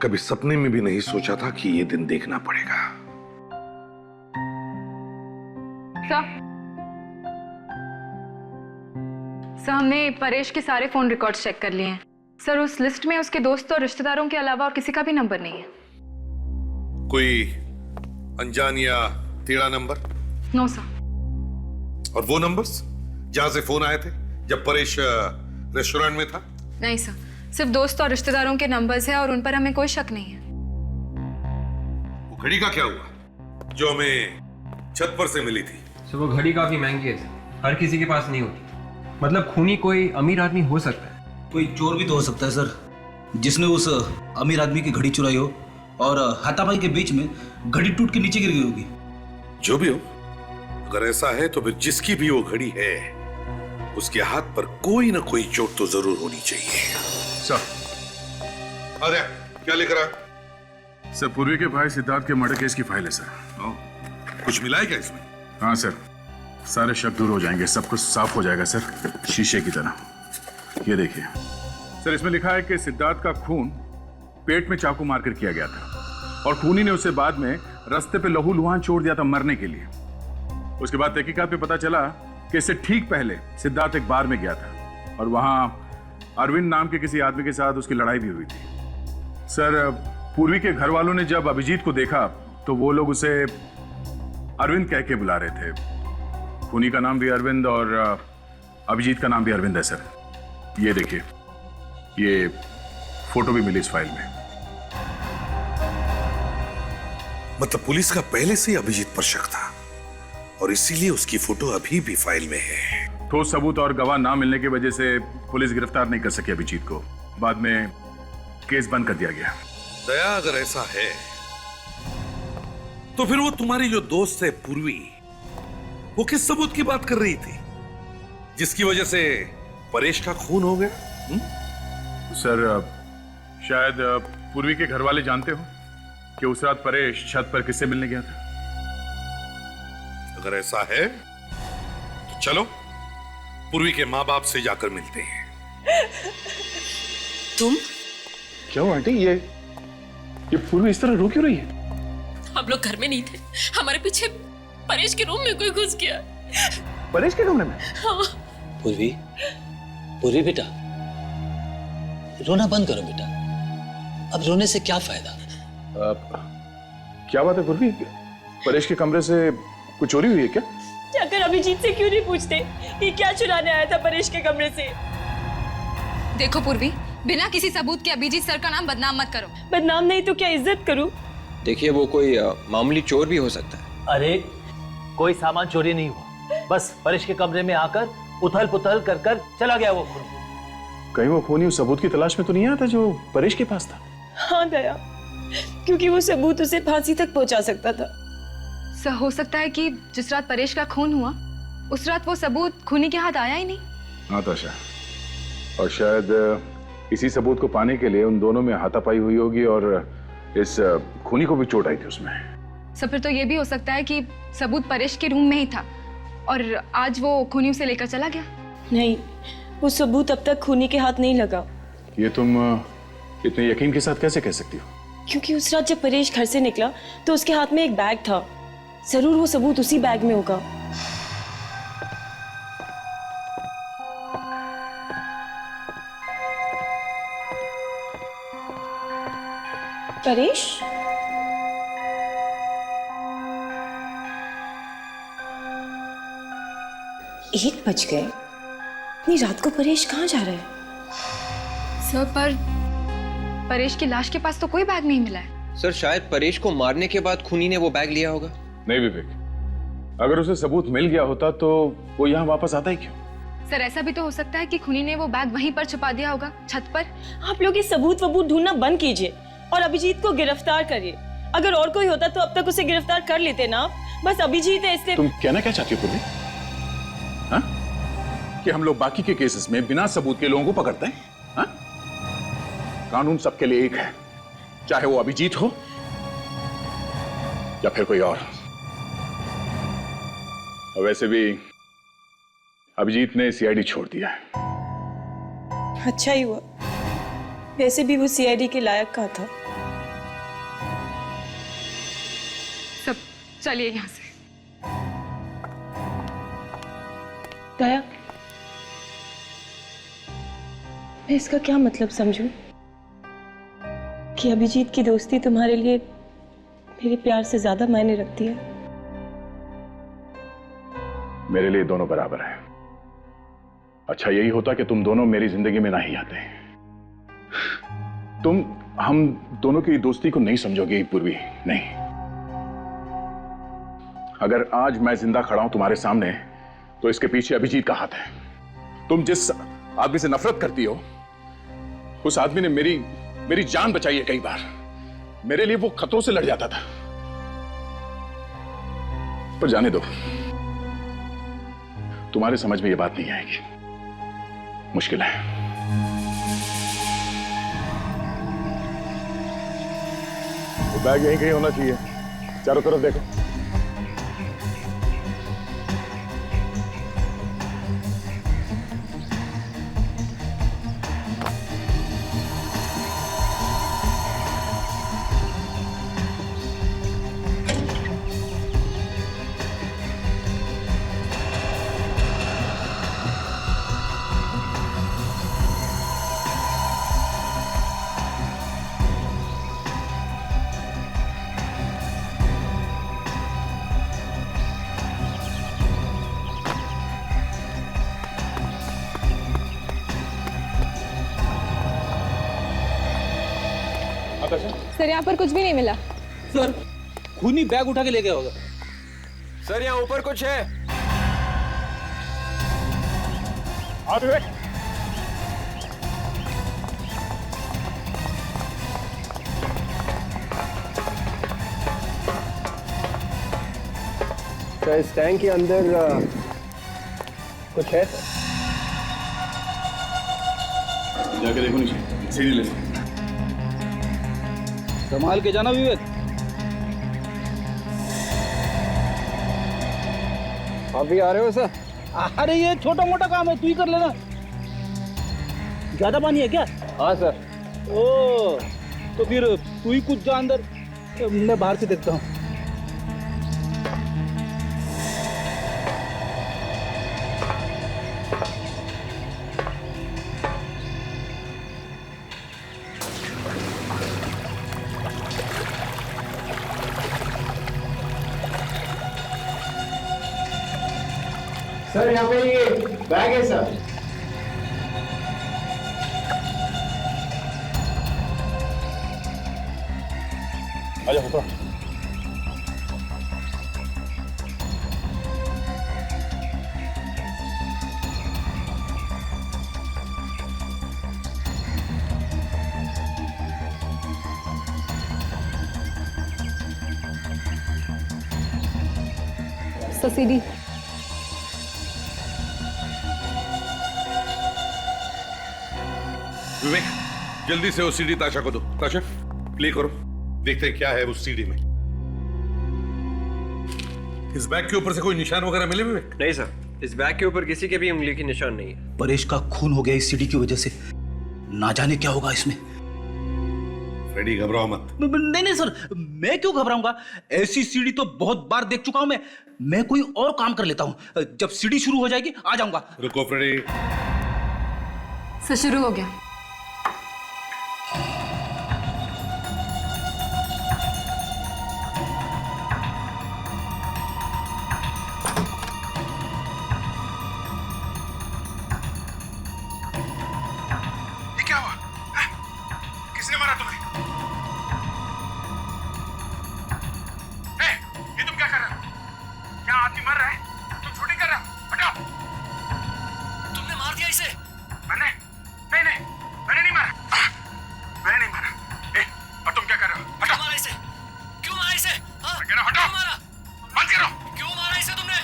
कभी सपने में भी नहीं सोचा था कि ये दिन देखना पड़ेगा। सर, हमने परेश के सारे फोन रिकॉर्ड्स चेक कर लिए हैं सर। उस लिस्ट में उसके दोस्तों और रिश्तेदारों के अलावा और किसी का भी नंबर नहीं है। कोई अनजान या टेढ़ा नंबर? No sir. और वो नंबर्स जहां से फोन आए थे जब परेश रेस्टोरेंट में था? नहीं सर, सिर्फ दोस्त और रिश्तेदारों के नंबर्स हैं और उन पर हमें कोई शक नहीं है। वो घड़ी का क्या हुआ जो हमें छत पर से मिली थी? सर, वो घड़ी काफी महंगी है, हर किसी के पास नहीं होती। मतलब खूनी कोई अमीर आदमी हो सकता है, कोई चोर भी तो हो सकता है सर, जिसने उस अमीर आदमी की घड़ी चुराई हो और हाथापाई के बीच में घड़ी टूट के नीचे गिर गई होगी। जो भी हो, अगर ऐसा है तो फिर जिसकी भी वो घड़ी है उसके हाथ पर कोई ना कोई चोट तो जरूर होनी चाहिए। सर, अरे क्या लिख रहा? सर, पूर्वी के भाई सिद्धार्थ के मर्डर केस की फाइल है सर। कुछ मिला है क्या इसमें? हाँ सर, सारे शक दूर हो जाएंगे, सब कुछ साफ हो जाएगा सर, शीशे की तरह। ये देखिए सर, इसमें लिखा है कि सिद्धार्थ का खून पेट में चाकू मारकर किया गया था और खूनी ने उसे बाद में रास्ते पे लहूलुहान छोड़ दिया था मरने के लिए। उसके बाद तहकीकात में पता चला कि इससे ठीक पहले सिद्धार्थ एक बार में गया था और वहां अरविंद नाम के किसी आदमी के साथ उसकी लड़ाई भी हुई थी। सर, पूर्वी के घर वालों ने जब अभिजीत को देखा तो वो लोग उसे अरविंद कह के बुला रहे थे। खूनी का नाम भी अरविंद और अभिजीत का नाम भी अरविंद है सर। ये देखिए, ये फोटो भी मिली इस फाइल में। मतलब पुलिस का पहले से ही अभिजीत पर शक था और इसीलिए उसकी फोटो अभी भी फाइल में है। ठोस सबूत और गवाह ना मिलने की वजह से पुलिस गिरफ्तार नहीं कर सकी अभिजीत को। बाद में केस बंद कर दिया गया। दया, अगर ऐसा है तो फिर वो तुम्हारी जो दोस्त है पूर्वी, वो किस सबूत की बात कर रही थी जिसकी वजह से परेश का खून हो गया? सर, शायद पूर्वी के घर वाले जानते हो कि उस रात परेश छत पर किससे मिलने गया था। अगर ऐसा है तो चलो पूर्वी के माँ बाप से जाकर मिलते हैं। तुम? क्या हुआ आंटी? ये पूर्वी इस तरह रो क्यों रही है? हम लोग घर में नहीं थे, हमारे पीछे परेश के रूम में कोई घुस गया। परेश के कमरे में? हाँ। पूर्वी बेटा, रोना बंद करो बेटा, अब रोने से क्या फायदा? क्या बात है पूर्वी? परेश के कमरे से कुछ चोरी हुई है क्या? जाकर अभिजीत से क्यों नहीं पूछते कि क्या चुराने आया था परेश के कमरे से? देखो पूर्वी, बिना किसी सबूत के अभिजीत सर का नाम बदनाम मत करो। बदनाम नहीं तो क्या इज्जत करूं? देखिए, वो कोई मामूली चोर भी हो सकता है। अरे कोई सामान चोरी नहीं हुआ, बस परेश के कमरे में आकर उथल पुथल कर चला गया वो खूनी। कहीं वो खूनी उस सबूत की तलाश में तो नहीं आया था जो परेश के पास था? हाँ दया, क्योंकि वो सबूत उसे फांसी तक पहुंचा सकता था। सर, हो सकता है कि जिस रात परेश का खून हुआ उस रात वो सबूत खूनी के हाथ आया ही नहीं। हाँ ताशा, और शायद इसी सबूत को पाने के लिए उन दोनों में हाथापाई हुई होगी और इस खूनी को भी चोट आई थी उसमें। सर, फिर तो ये भी हो सकता है कि सबूत परेश के रूम में ही था और आज वो खूनी उसे लेकर चला गया। नहीं, वो सबूत अब तक खूनी के हाथ नहीं लगा। ये तुम इतने यकीन के साथ कैसे कह सकती हो? क्योंकि उस रात जब परेश घर से निकला तो उसके हाथ में एक बैग था। जरूर वो सबूत उसी बैग में होगा। परेश? 1 बज गए। इतनी रात को परेश कहाँ जा रहा है? सर, पर परेश की लाश के पास तो कोई बैग नहीं मिला है। सर, शायद परेश को मारने के बाद खूनी ने वो बैग लिया होगा। नहीं विवेक, अगर उसे सबूत मिल गया होता तो वो यहाँ वापस आता ही क्यों? सर, ऐसा भी तो हो सकता है कि खूनी ने वो बैग वहीं पर छुपा दिया होगा, छत पर। आप लोग ये सबूत वबूत ढूंढना बंद कीजिए और अभिजीत को गिरफ्तार करिए। अगर और कोई होता तो अब तक उसे गिरफ्तार कर लेते ना। बस अभिजीत है इसलिए। तुम कहना क्या चाहती हो पूर्वी? हाँ? कि हम लोग बाकी के केसेस में बिना सबूत के लोगों को पकड़ते हैं? हाँ? कानून सबके लिए एक है, चाहे वो अभिजीत हो या फिर कोई और वैसे भी अभिजीत ने सीआईडी छोड़ दिया है। अच्छा ही हुआ, वैसे भी वो सीआईडी के लायक का था। सब चलिए यहाँ से। दया, मैं इसका क्या मतलब समझूं कि अभिजीत की दोस्ती तुम्हारे लिए मेरे प्यार से ज्यादा मायने रखती है? मेरे लिए दोनों बराबर हैं। अच्छा यही होता कि तुम दोनों मेरी जिंदगी में ना ही आते। तुम हम दोनों की दोस्ती को नहीं समझोगे पूर्वी, नहीं। अगर आज मैं जिंदा खड़ा हूं तुम्हारे सामने तो इसके पीछे अभिजीत का हाथ है। तुम जिस आदमी से नफरत करती हो उस आदमी ने मेरी जान बचाई है कई बार। मेरे लिए वो खतरों से लड़ जाता था। पर जाने दो, तुम्हारे समझ में ये बात नहीं आएगी, मुश्किल है। वो बैग यहीं कहीं होना चाहिए, चारों तरफ देखो। सर यहाँ पर कुछ भी नहीं मिला। सर खूनी बैग उठा के ले गया होगा। सर यहाँ ऊपर कुछ है। सर इस टैंक के अंदर कुछ है। जाके देखो नीचे, सीढ़ी ले। संभाल के जाना विवेक। आप भी आ रहे हो सर? अरे ये छोटा मोटा काम है, तू ही कर लेना। ज्यादा पानी है क्या? हाँ सर। ओ तो फिर तू ही कूद जा अंदर, मैं बाहर से देखता हूँ। सर यहाँ पे ये बैग है सर। आजा ऊपर। सीढ़ी। विवेक जल्दी से उस सीढ़ी ताशा को दो। ताशा प्ले करो, देखते हैं क्या है उस सीढ़ी में। इस बैग के ऊपर से कोई निशान वगैरह मिले विवेक? नहीं सर, इस बैग के ऊपर किसी के भी उंगली की निशान नहीं है। परेश का खून हो गया इस सीढ़ी की वजह से, ना जाने क्या होगा इसमें। फ्रेडी घबराओ मत। नहीं नहीं सर, मैं क्यों घबराऊंगा? ऐसी सीढ़ी तो बहुत बार देख चुका हूं मैं कोई और काम कर लेता हूं। जब सीढ़ी शुरू हो जाएगी आ जाऊंगा। रुको फ्रेडी। सर शुरू हो गया। ये क्या हुआ? किसने मारा तुम्हें? ये तुम क्या कर रहे हो? क्या आदमी मर रहा है? तुम शूटिंग कर रहे हो? हटाओ। तुमने मार दिया इसे? मैंने? नहीं, मैंने नहीं मारा। मैंने नहीं मारा। और तुम क्या कर रहे हो? हटाओ। मारा इसे? क्यों मारा इसे? हाँ? मैं कह रहा हूं हटाओ। क्यों मारा? बंद करो। क्यों मारा इसे तुमने?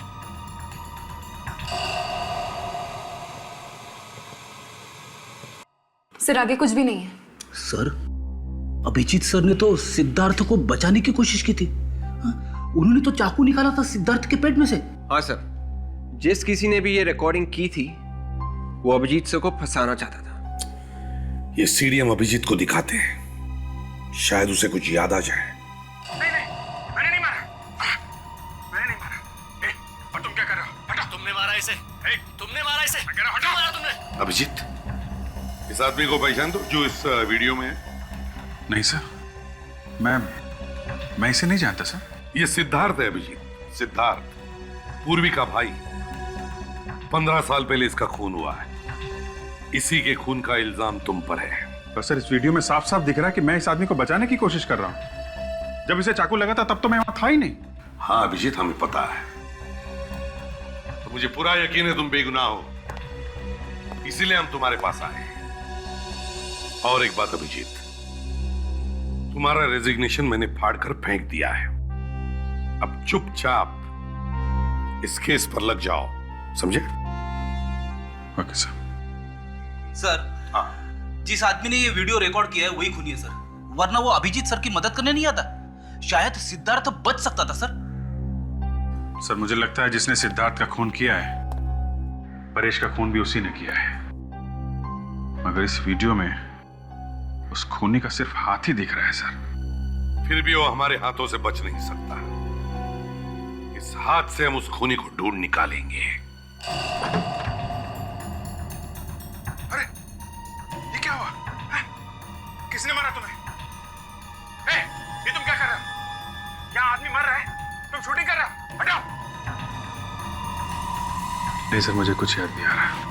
सर आगे कुछ भी नहीं है। सर अभिजीत सर ने तो सिद्धार्थ को बचाने की कोशिश की थी। उन्होंने तो चाकू निकाला था सिद्धार्थ के पेट में से। हाँ सर, जिस किसी ने भी ये रिकॉर्डिंग की थी वो अभिजीत सर को फंसाना चाहता था। ये सीढ़ी हम अभिजीत को दिखाते हैं, शायद उसे कुछ याद आ जाए। मैंने नहीं मारा। मैंने नहीं मारा। और तुम क्या कर रहे हो? हटाओ। तुमने मारा इसे। तुमने मारा इसे। मैं कह रहा हूं हटाओ। मारा तुमने? अभिजीत, इस आदमी को पहचान दो जो इस वीडियो में है। नहीं सर, मैं इसे नहीं जानता सर। ये सिद्धार्थ है अभिजीत, सिद्धार्थ, पूर्वी का भाई। 15 साल पहले इसका खून हुआ है। इसी के खून का इल्जाम तुम पर है। पर सर इस वीडियो में साफ साफ दिख रहा है कि मैं इस आदमी को बचाने की कोशिश कर रहा हूं। जब इसे चाकू लगा था तब तो मैं वहां था ही नहीं। हाँ अभिजीत, हमें पता है। तो मुझे पूरा यकीन है तुम बेगुनाह हो, इसीलिए हम तुम्हारे पास आए। और एक बात अभिजीत, तुम्हारा रेजिग्नेशन मैंने फाड़कर फेंक दिया है। अब चुपचाप इस केस पर लग जाओ, समझे? Okay sir. सर जिस आदमी ने ये वीडियो रिकॉर्ड किया है वही खूनी है सर, वरना वो अभिजीत सर की मदद करने नहीं आता। शायद सिद्धार्थ बच सकता था सर। सर मुझे लगता है जिसने सिद्धार्थ का खून किया है, परेश का खून भी उसी ने किया है। मगर इस वीडियो में उस खूनी का सिर्फ हाथ ही दिख रहा है सर। फिर भी वो हमारे हाथों से बच नहीं सकता। इस हाथ से हम उस खूनी को ढूंढ निकालेंगे। अरे ये क्या हुआ? किसने मारा तुम्हें? ये तुम क्या कर रहे हो? क्या आदमी मर रहा है? तुम शूटिंग कर रहे हो? हटाओ। नहीं सर, मुझे कुछ याद नहीं आ रहा।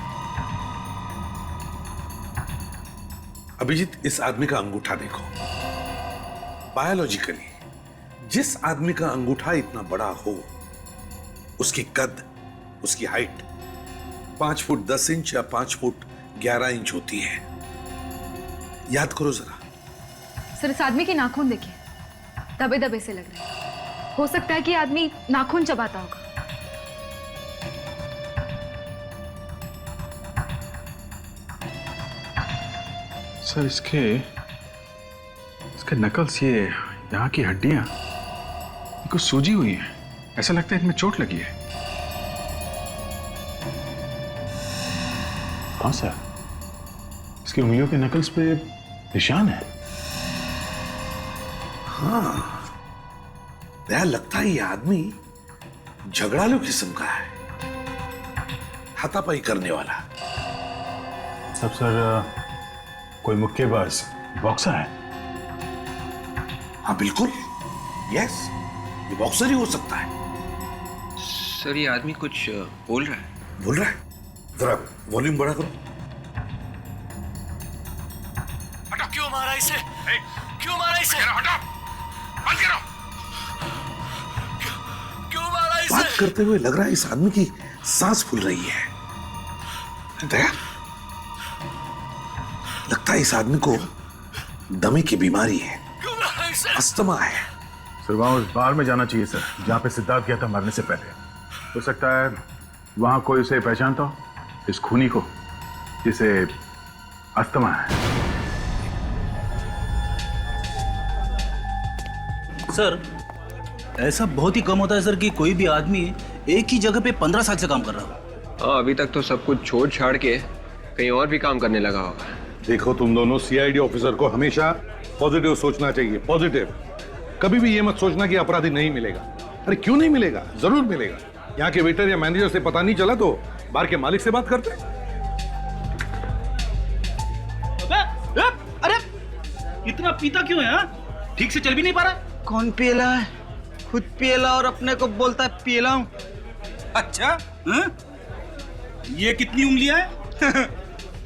अभिजीत, इस आदमी का अंगूठा देखो। बायोलॉजिकली जिस आदमी का अंगूठा इतना बड़ा हो, उसकी कद, उसकी हाइट 5 फुट 10 इंच या 5 फुट 11 इंच होती है। याद करो जरा। सर, इस आदमी के नाखून देखिए, दबे दबे से लग रहे हैं। हो सकता है कि आदमी नाखून चबाता होगा। सर, इसके नकल्स, ये यहाँ की हड्डियां कुछ सूजी हुई है। ऐसा लगता है इनमें चोट लगी है। हाँ सर, इसकी उंगलियों के नकल्स पे निशान है। हाँ, यार लगता है ये आदमी झगड़ालू किस्म का है, हाथापाई करने वाला। सब सर, कोई मुक्केबाज, बॉक्सर है? हाँ बिल्कुल, यस, ये बॉक्सर ही हो सकता है। सर, ये आदमी कुछ बोल रहा है। बोल रहा है? जरा वॉल्यूम बड़ा करो। हटो, क्यों मारा इसे? क्यों मारा इसे? हटो, बंद करो। क्यों मारा इसे? बात करते हुए लग रहा है इस आदमी की सांस फूल रही है। दया, लगता है इस आदमी को दमे की बीमारी है, अस्थमा है। सर, वहां उस बार में जाना चाहिए सर, जहाँ पे सिद्धार्थ गया था मरने से पहले। हो सकता है वहां कोई उसे पहचानता हो, इस खूनी को जिसे अस्थमा है। सर, ऐसा बहुत ही कम होता है सर कि कोई भी आदमी एक ही जगह पे 15 साल से काम कर रहा हो। हाँ, अभी तक तो सब कुछ छोड़ छाड़ के कहीं और भी काम करने लगा होगा। देखो, तुम दोनों सीआईडी ऑफिसर को हमेशा पॉजिटिव सोचना चाहिए, पॉजिटिव। कभी भी ये मत सोचना कि अपराधी नहीं मिलेगा। अरे क्यों नहीं मिलेगा, जरूर मिलेगा। यहाँ के वेटर या मैनेजर से पता नहीं चला तो बार के मालिक से बात करते। अरे इतना पीता क्यों है? हाँ? ठीक से चल भी नहीं पा रहा। कौन पियला है? खुद पियला और अपने को बोलता है पियला हूं। अच्छा, ये कितनी उंगलियां हैं?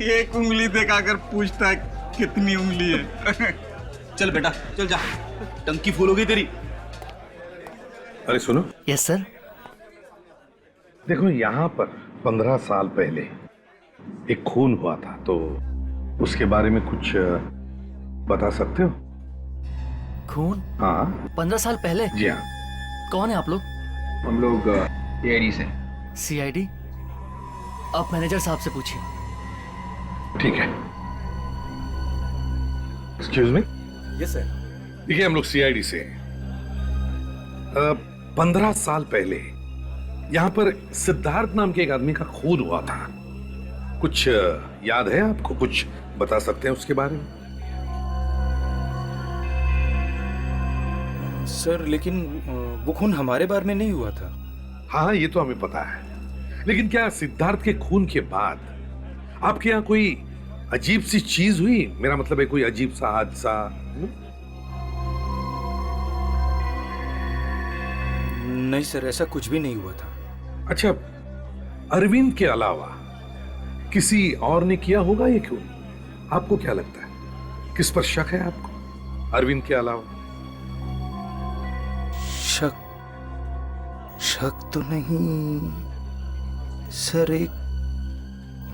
एक उंगली दिखाकर पूछता है कितनी उंगली है। चल बेटा, चल जा, टंकी फुल हो गई तेरी। अरे सुनो। Yes sir. देखो, यहाँ पर 15 साल पहले एक खून हुआ था, तो उसके बारे में कुछ बता सकते हो? खून? हाँ। 15 साल पहले? जी हाँ। कौन है आप लोग? हम लोग सीआईडी से। सीआईडी? आप मैनेजर साहब से पूछिए। ठीक है। Excuse me. Yes sir. देखिए, हम लोग सीआईडी से 15 साल पहले यहाँ पर सिद्धार्थ नाम के एक आदमी का खून हुआ था। कुछ याद है आपको? कुछ बता सकते हैं उसके बारे में? सर, लेकिन वो खून हमारे बारे में नहीं हुआ था। हाँ, ये तो हमें पता है, लेकिन क्या सिद्धार्थ के खून के बाद आपके यहाँ कोई अजीब सी चीज हुई? मेरा मतलब है कोई अजीब सा हादसा? नहीं सर, ऐसा कुछ भी नहीं हुआ था। अच्छा, अरविंद के अलावा किसी और ने किया होगा ये खून? आपको क्या लगता है, किस पर शक है आपको अरविंद के अलावा? शक तो नहीं सर, एक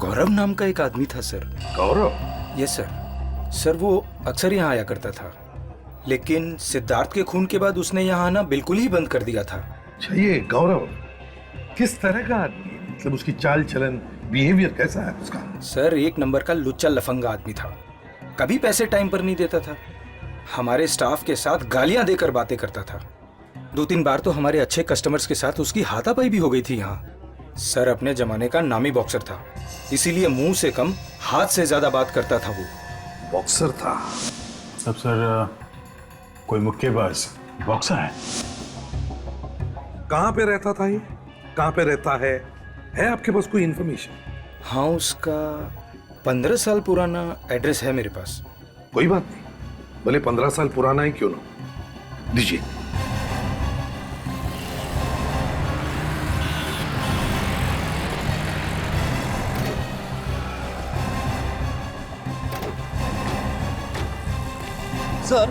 गौरव नाम का एक आदमी था sir. Gaurav? Yes sir. Sir, वो अक्सर यहाँ आया करता था, लेकिन सिद्धार्थ के खून के बाद उसने यहाँ आना बिल्कुल ही बंद कर दिया था। अच्छा, ये गौरव किस तरह का आदमी है? मतलब उसकी चाल चलन, बिहेवियर कैसा है उसका? सर, एक नंबर का लुच्चा लफंगा आदमी था। कभी पैसे टाइम पर नहीं देता था, हमारे स्टाफ के साथ गालियां देकर बातें करता था। 2-3 बार तो हमारे अच्छे कस्टमर्स के साथ उसकी हाथापाई भी हो गई थी यहाँ। सर, अपने जमाने का नामी बॉक्सर था, इसीलिए मुंह से कम हाथ से ज्यादा बात करता था। वो बॉक्सर था? सब सर, कोई मुक्केबाज, बॉक्सर है? कहाँ पे रहता था ये? कहाँ पे रहता है आपके पास कोई इंफॉर्मेशन? हाँ, उसका 15 साल पुराना एड्रेस है मेरे पास। कोई बात नहीं, भले 15 साल पुराना ही क्यों ना, दीजिए। सर,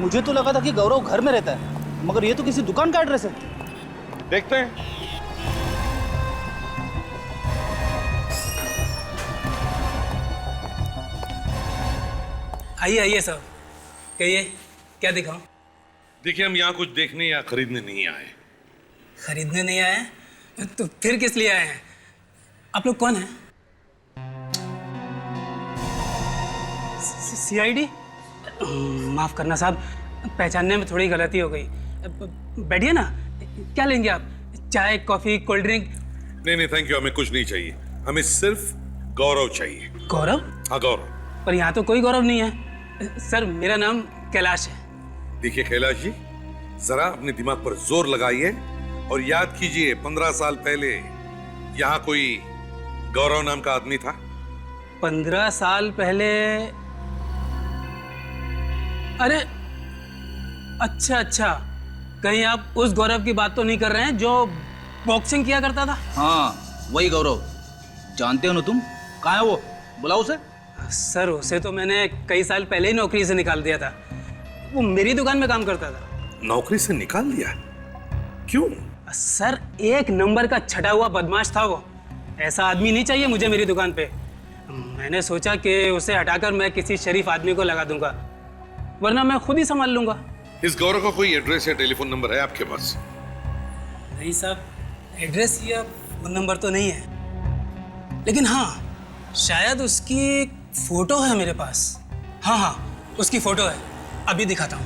मुझे तो लगा था कि गौरव घर में रहता है, मगर ये तो किसी दुकान का एड्रेस है। देखते हैं। आइए आइए साहब, कहिए क्या दिखाऊं? देखिए, हम यहाँ कुछ देखने या खरीदने नहीं आए। खरीदने नहीं आए हैं? तो फिर किस लिए आए हैं? आप लोग कौन हैं? सीआईडी? माफ करना साहब, पहचानने में थोड़ी गलती हो गई। बैठिए ना, क्या लेंगे आप? चाय, कॉफी, कोल्ड ड्रिंक? नहीं थैंक यू, हमें कुछ नहीं चाहिए। हमें सिर्फ गौरव चाहिए। गौरव? हाँ, गौरव। पर यहाँ तो कोई गौरव नहीं है। सर, मेरा नाम कैलाश है। देखिए कैलाश जी, जरा अपने दिमाग पर जोर लगाइए और याद कीजिए 15 साल पहले यहाँ कोई गौरव नाम का आदमी था। 15 साल पहले? अरे अच्छा, कहीं आप उस गौरव की बात तो नहीं कर रहे हैं जो बॉक्सिंग किया करता था? हाँ, वही गौरव। जानते हो ना तुम? कहाँ है वो? बुलाओ उसे। सर, उसे तो मैंने कई साल पहले ही नौकरी से निकाल दिया था। वो मेरी दुकान में काम करता था। नौकरी से निकाल दिया? क्यों? सर, एक नंबर का छटा हुआ बदमाश था वो। ऐसा आदमी नहीं चाहिए मुझे मेरी दुकान पे। मैंने सोचा कि उसे हटाकर मैं किसी शरीफ आदमी को लगा दूंगा, वरना मैं खुद ही संभाल लूंगा। इस गौरव का कोई एड्रेस या टेलीफोन नंबर है आपके पास? नहीं साहब, एड्रेस या फोन नंबर तो नहीं है, लेकिन हाँ, शायद उसकी फोटो है मेरे पास। हाँ, उसकी फोटो है, अभी दिखाता हूँ।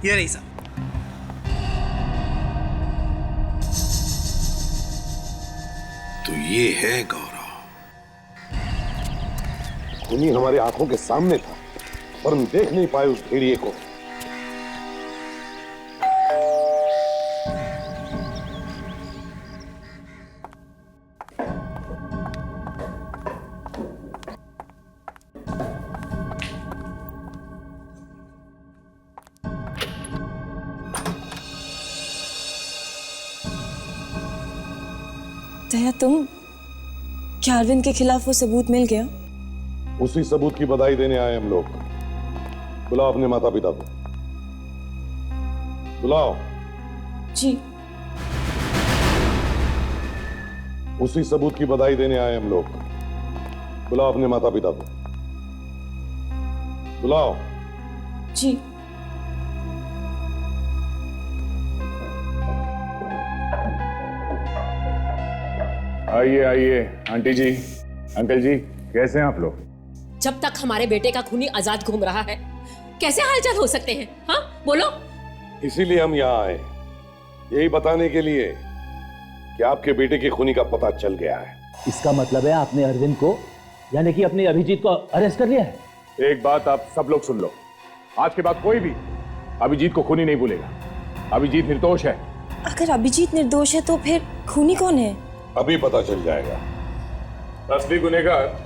ये रही साहब। तो ये है गौरव। खूनी हमारे आंखों के सामने था, पर हम देख नहीं पाए उस भेड़िए को। दया, तुम क्या अरविंद के खिलाफ वो सबूत मिल गया? उसी सबूत की बधाई देने आए हम लोग। बुलाओ अपने माता पिता को, बुलाओ। जी। उसी सबूत की बधाई देने आए हम लोग। बुलाओ अपने माता पिता को, बुलाओ। जी। आइए आइए, आंटी जी, अंकल जी, कैसे हैं आप लोग? जब तक हमारे बेटे का खूनी आजाद घूम रहा है, कैसे हालचाल हो सकते हैं? हाँ, बोलो। इसीलिए हम यहाँ आए, यही बताने के लिए कि आपके बेटे के खूनी का पता चल गया है। इसका मतलब है आपने अरविंद को, यानी कि अपने अभिजीत को अरेस्ट कर लिया है? एक बात आप सब लोग सुन लो, आज के बाद कोई भी अभिजीत को खूनी नहीं भूलेगा। अभिजीत निर्दोष है। अगर अभिजीत निर्दोष है तो फिर खूनी कौन है? अभी पता चल जाएगा। असली गुनहगार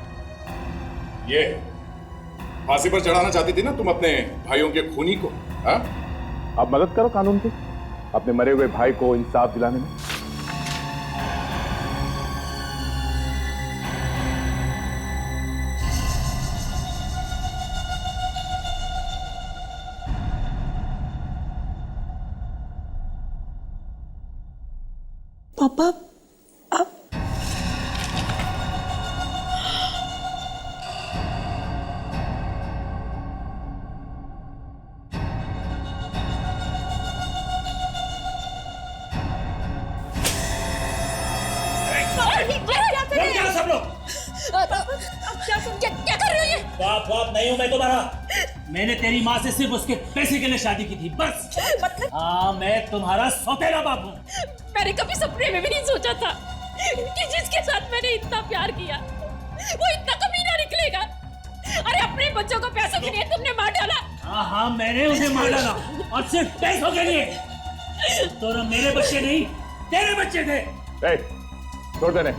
ये है। फांसी पर चढ़ाना चाहती थी ना तुम अपने भाइयों के खूनी को, हाँ? अब मदद करो कानून की, अपने मरे हुए भाई को इंसाफ दिलाने में। पापा, क्या कर रहे हो ये? बाप नहीं हूं मैं तुम्हारा। मैंने तेरी माँ से सिर्फ उसके पैसे के लिए शादी की थी, बस। मतलब? हाँ, मैं तुम्हारा सौतेला बाप हूँ। मैंने कभी सपने में भी नहीं सोचा था कि जिसके साथ मैंने इतना प्यार किया वो इतना कमीना निकलेगा। अरे अपने बच्चों को पैसों के लिए तुमने मार डाला। हाँ, मैंने उन्हें मार डाला, और सिर्फ पैसों के लिए। तो ना मेरे बच्चे नहीं, तेरे बच्चे थे। छोड़ देने,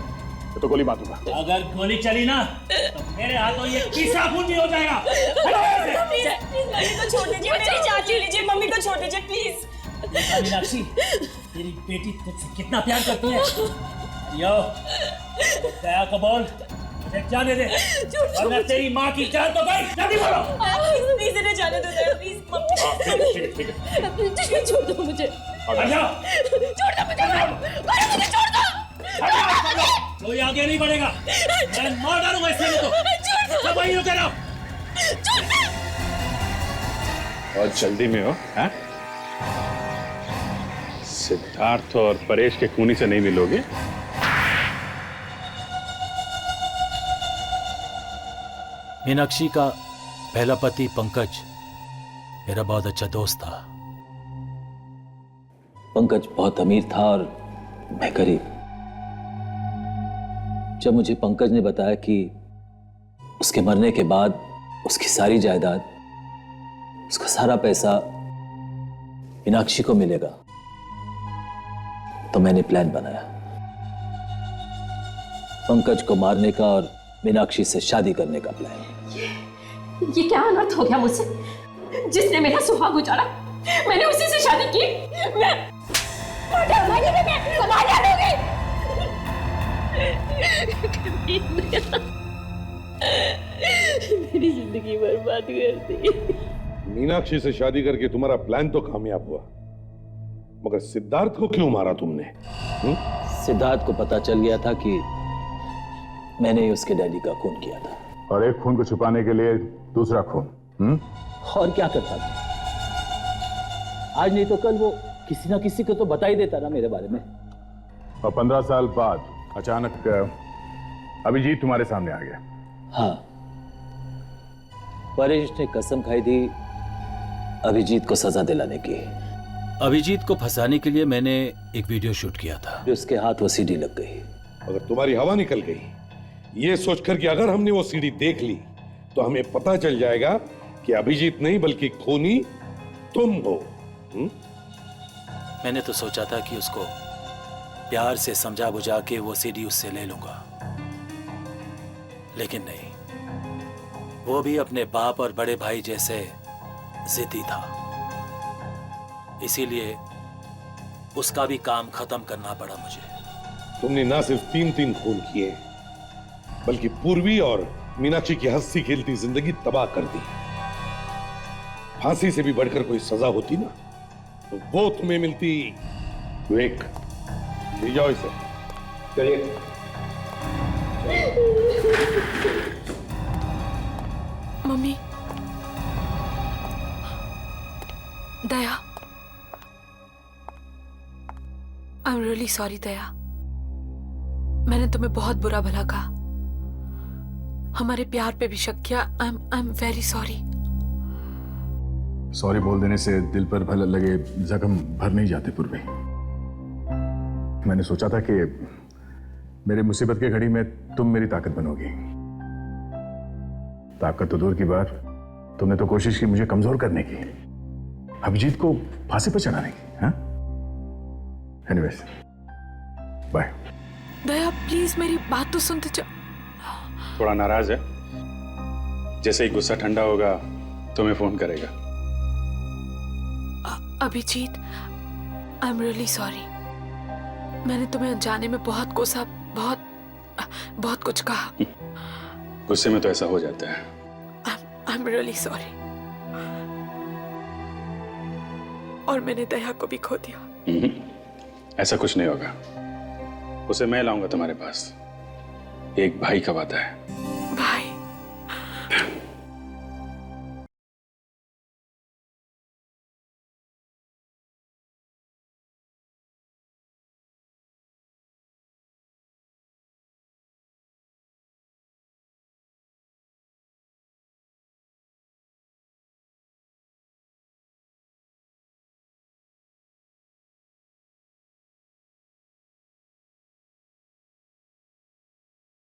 तो गोली मारूंगा। अगर गोली चली ना तो मेरे हाथों ये पीसा खून भी हो जाएगा। प्लीज मम्मी को छोड़ दीजिए, मेरी चाची लीजिए, मम्मी को छोड़ दीजिए प्लीज। मीनाक्षी, तेरी बेटी तुझसे कितना प्यार करती है? यो, दया को बोल, मुझे जाने दे, वरना तेरी माँ की जान तो गई। जल्दी बोलो। प्लीज इन्हें जाने दो दया, प्लीज मम्मी। छोड़ दो मुझे। अच्छा। छोड़ दो मुझे, मुझे छोड़ दो। कोई आगे नहीं बढ़ेगा, मैं मार डालूंगा इससे तो। सब वहीं रुके रहो। बहुत जल्दी में हो, हैं? सिद्धार्थ और परेश के खूनी से नहीं मिलोगे? मीनाक्षी का पहला पति पंकज मेरा बहुत अच्छा दोस्त था। पंकज बहुत अमीर था और मैं गरीब। जब मुझे पंकज ने बताया कि उसके मरने के बाद उसकी सारी जायदाद, उसका सारा पैसा मीनाक्षी को मिलेगा, तो मैंने प्लान बनाया पंकज को मारने का और मीनाक्षी से शादी करने का प्लान। ये क्या अनर्थ हो गया मुझसे? जिसने मेरा सुहाग उजाड़ा, मैंने उसी से शादी की। मैं मेरी जिंदगी बर्बाद कर दी। मीनाक्षी से शादी करके तुम्हारा प्लान तो कामयाब हुआ, मगर सिद्धार्थ को क्यों मारा तुमने? सिद्धार्थ को पता चल गया था कि मैंने ही उसके डैडी का खून किया था। और एक खून को छुपाने के लिए दूसरा खून। और क्या करता था? आज नहीं तो कल वो किसी ना किसी को तो बता ही देता ना मेरे बारे में। और 15 साल बाद अचानक अभिजीत तुम्हारे सामने आ गया। हाँ, परेश ने कसम खाई थी अभिजीत को सजा दिलाने की। अभिजीत को फंसाने के लिए मैंने एक वीडियो शूट किया था। उसके हाथ वो सीडी लग गई। अगर तुम्हारी हवा निकल गई ये सोचकर कि अगर हमने वो सीडी देख ली तो हमें पता चल जाएगा कि अभिजीत नहीं बल्कि खूनी तुम हो। मैंने तो सोचा था कि उसको प्यार से समझा बुझा के वो सीडी उससे ले लूंगा, लेकिन नहीं, वो भी अपने बाप और बड़े भाई जैसे जिद्दी था। इसीलिए उसका भी काम खत्म करना पड़ा मुझे। तुमने ना सिर्फ 3 खून किए बल्कि पूर्वी और मीनाक्षी की हंसी खेलती जिंदगी तबाह कर दी। फांसी से भी बढ़कर कोई सजा होती ना तो वो तुम्हें मिलती। विवेक, ले जाओ इसे। चलिए। Mummy, Daya, I am really sorry Daya. मैंने तुम्हें बहुत बुरा भला कहा, हमारे प्यार पे भी शक किया। I am very sorry. Sorry बोल देने से दिल पर भले लगे जख्म भर नहीं जाते पूर्वी। मैंने सोचा था कि मेरे मुसीबत की घड़ी में तुम मेरी ताकत बनोगी। ताकत तो दूर की बात, तुमने तो कोशिश की मुझे कमजोर करने की, अभिजीत को फांसी पर चढ़ाने की। हाँ, एनीवेज, बाय। दया प्लीज मेरी बात तो सुनते जाओ। थोड़ा नाराज है, जैसे ही गुस्सा ठंडा होगा तुम्हें फोन करेगा। Abhijeet, I am really sorry. मैंने तुम्हें अनजाने में बहुत कोसा, बहुत कुछ कहा। गुस्से में तो ऐसा हो जाता है। आई एम रियली सॉरी। और मैंने दया को भी खो दिया। ऐसा कुछ नहीं होगा, उसे मैं लाऊंगा तुम्हारे पास। एक भाई का वादा है।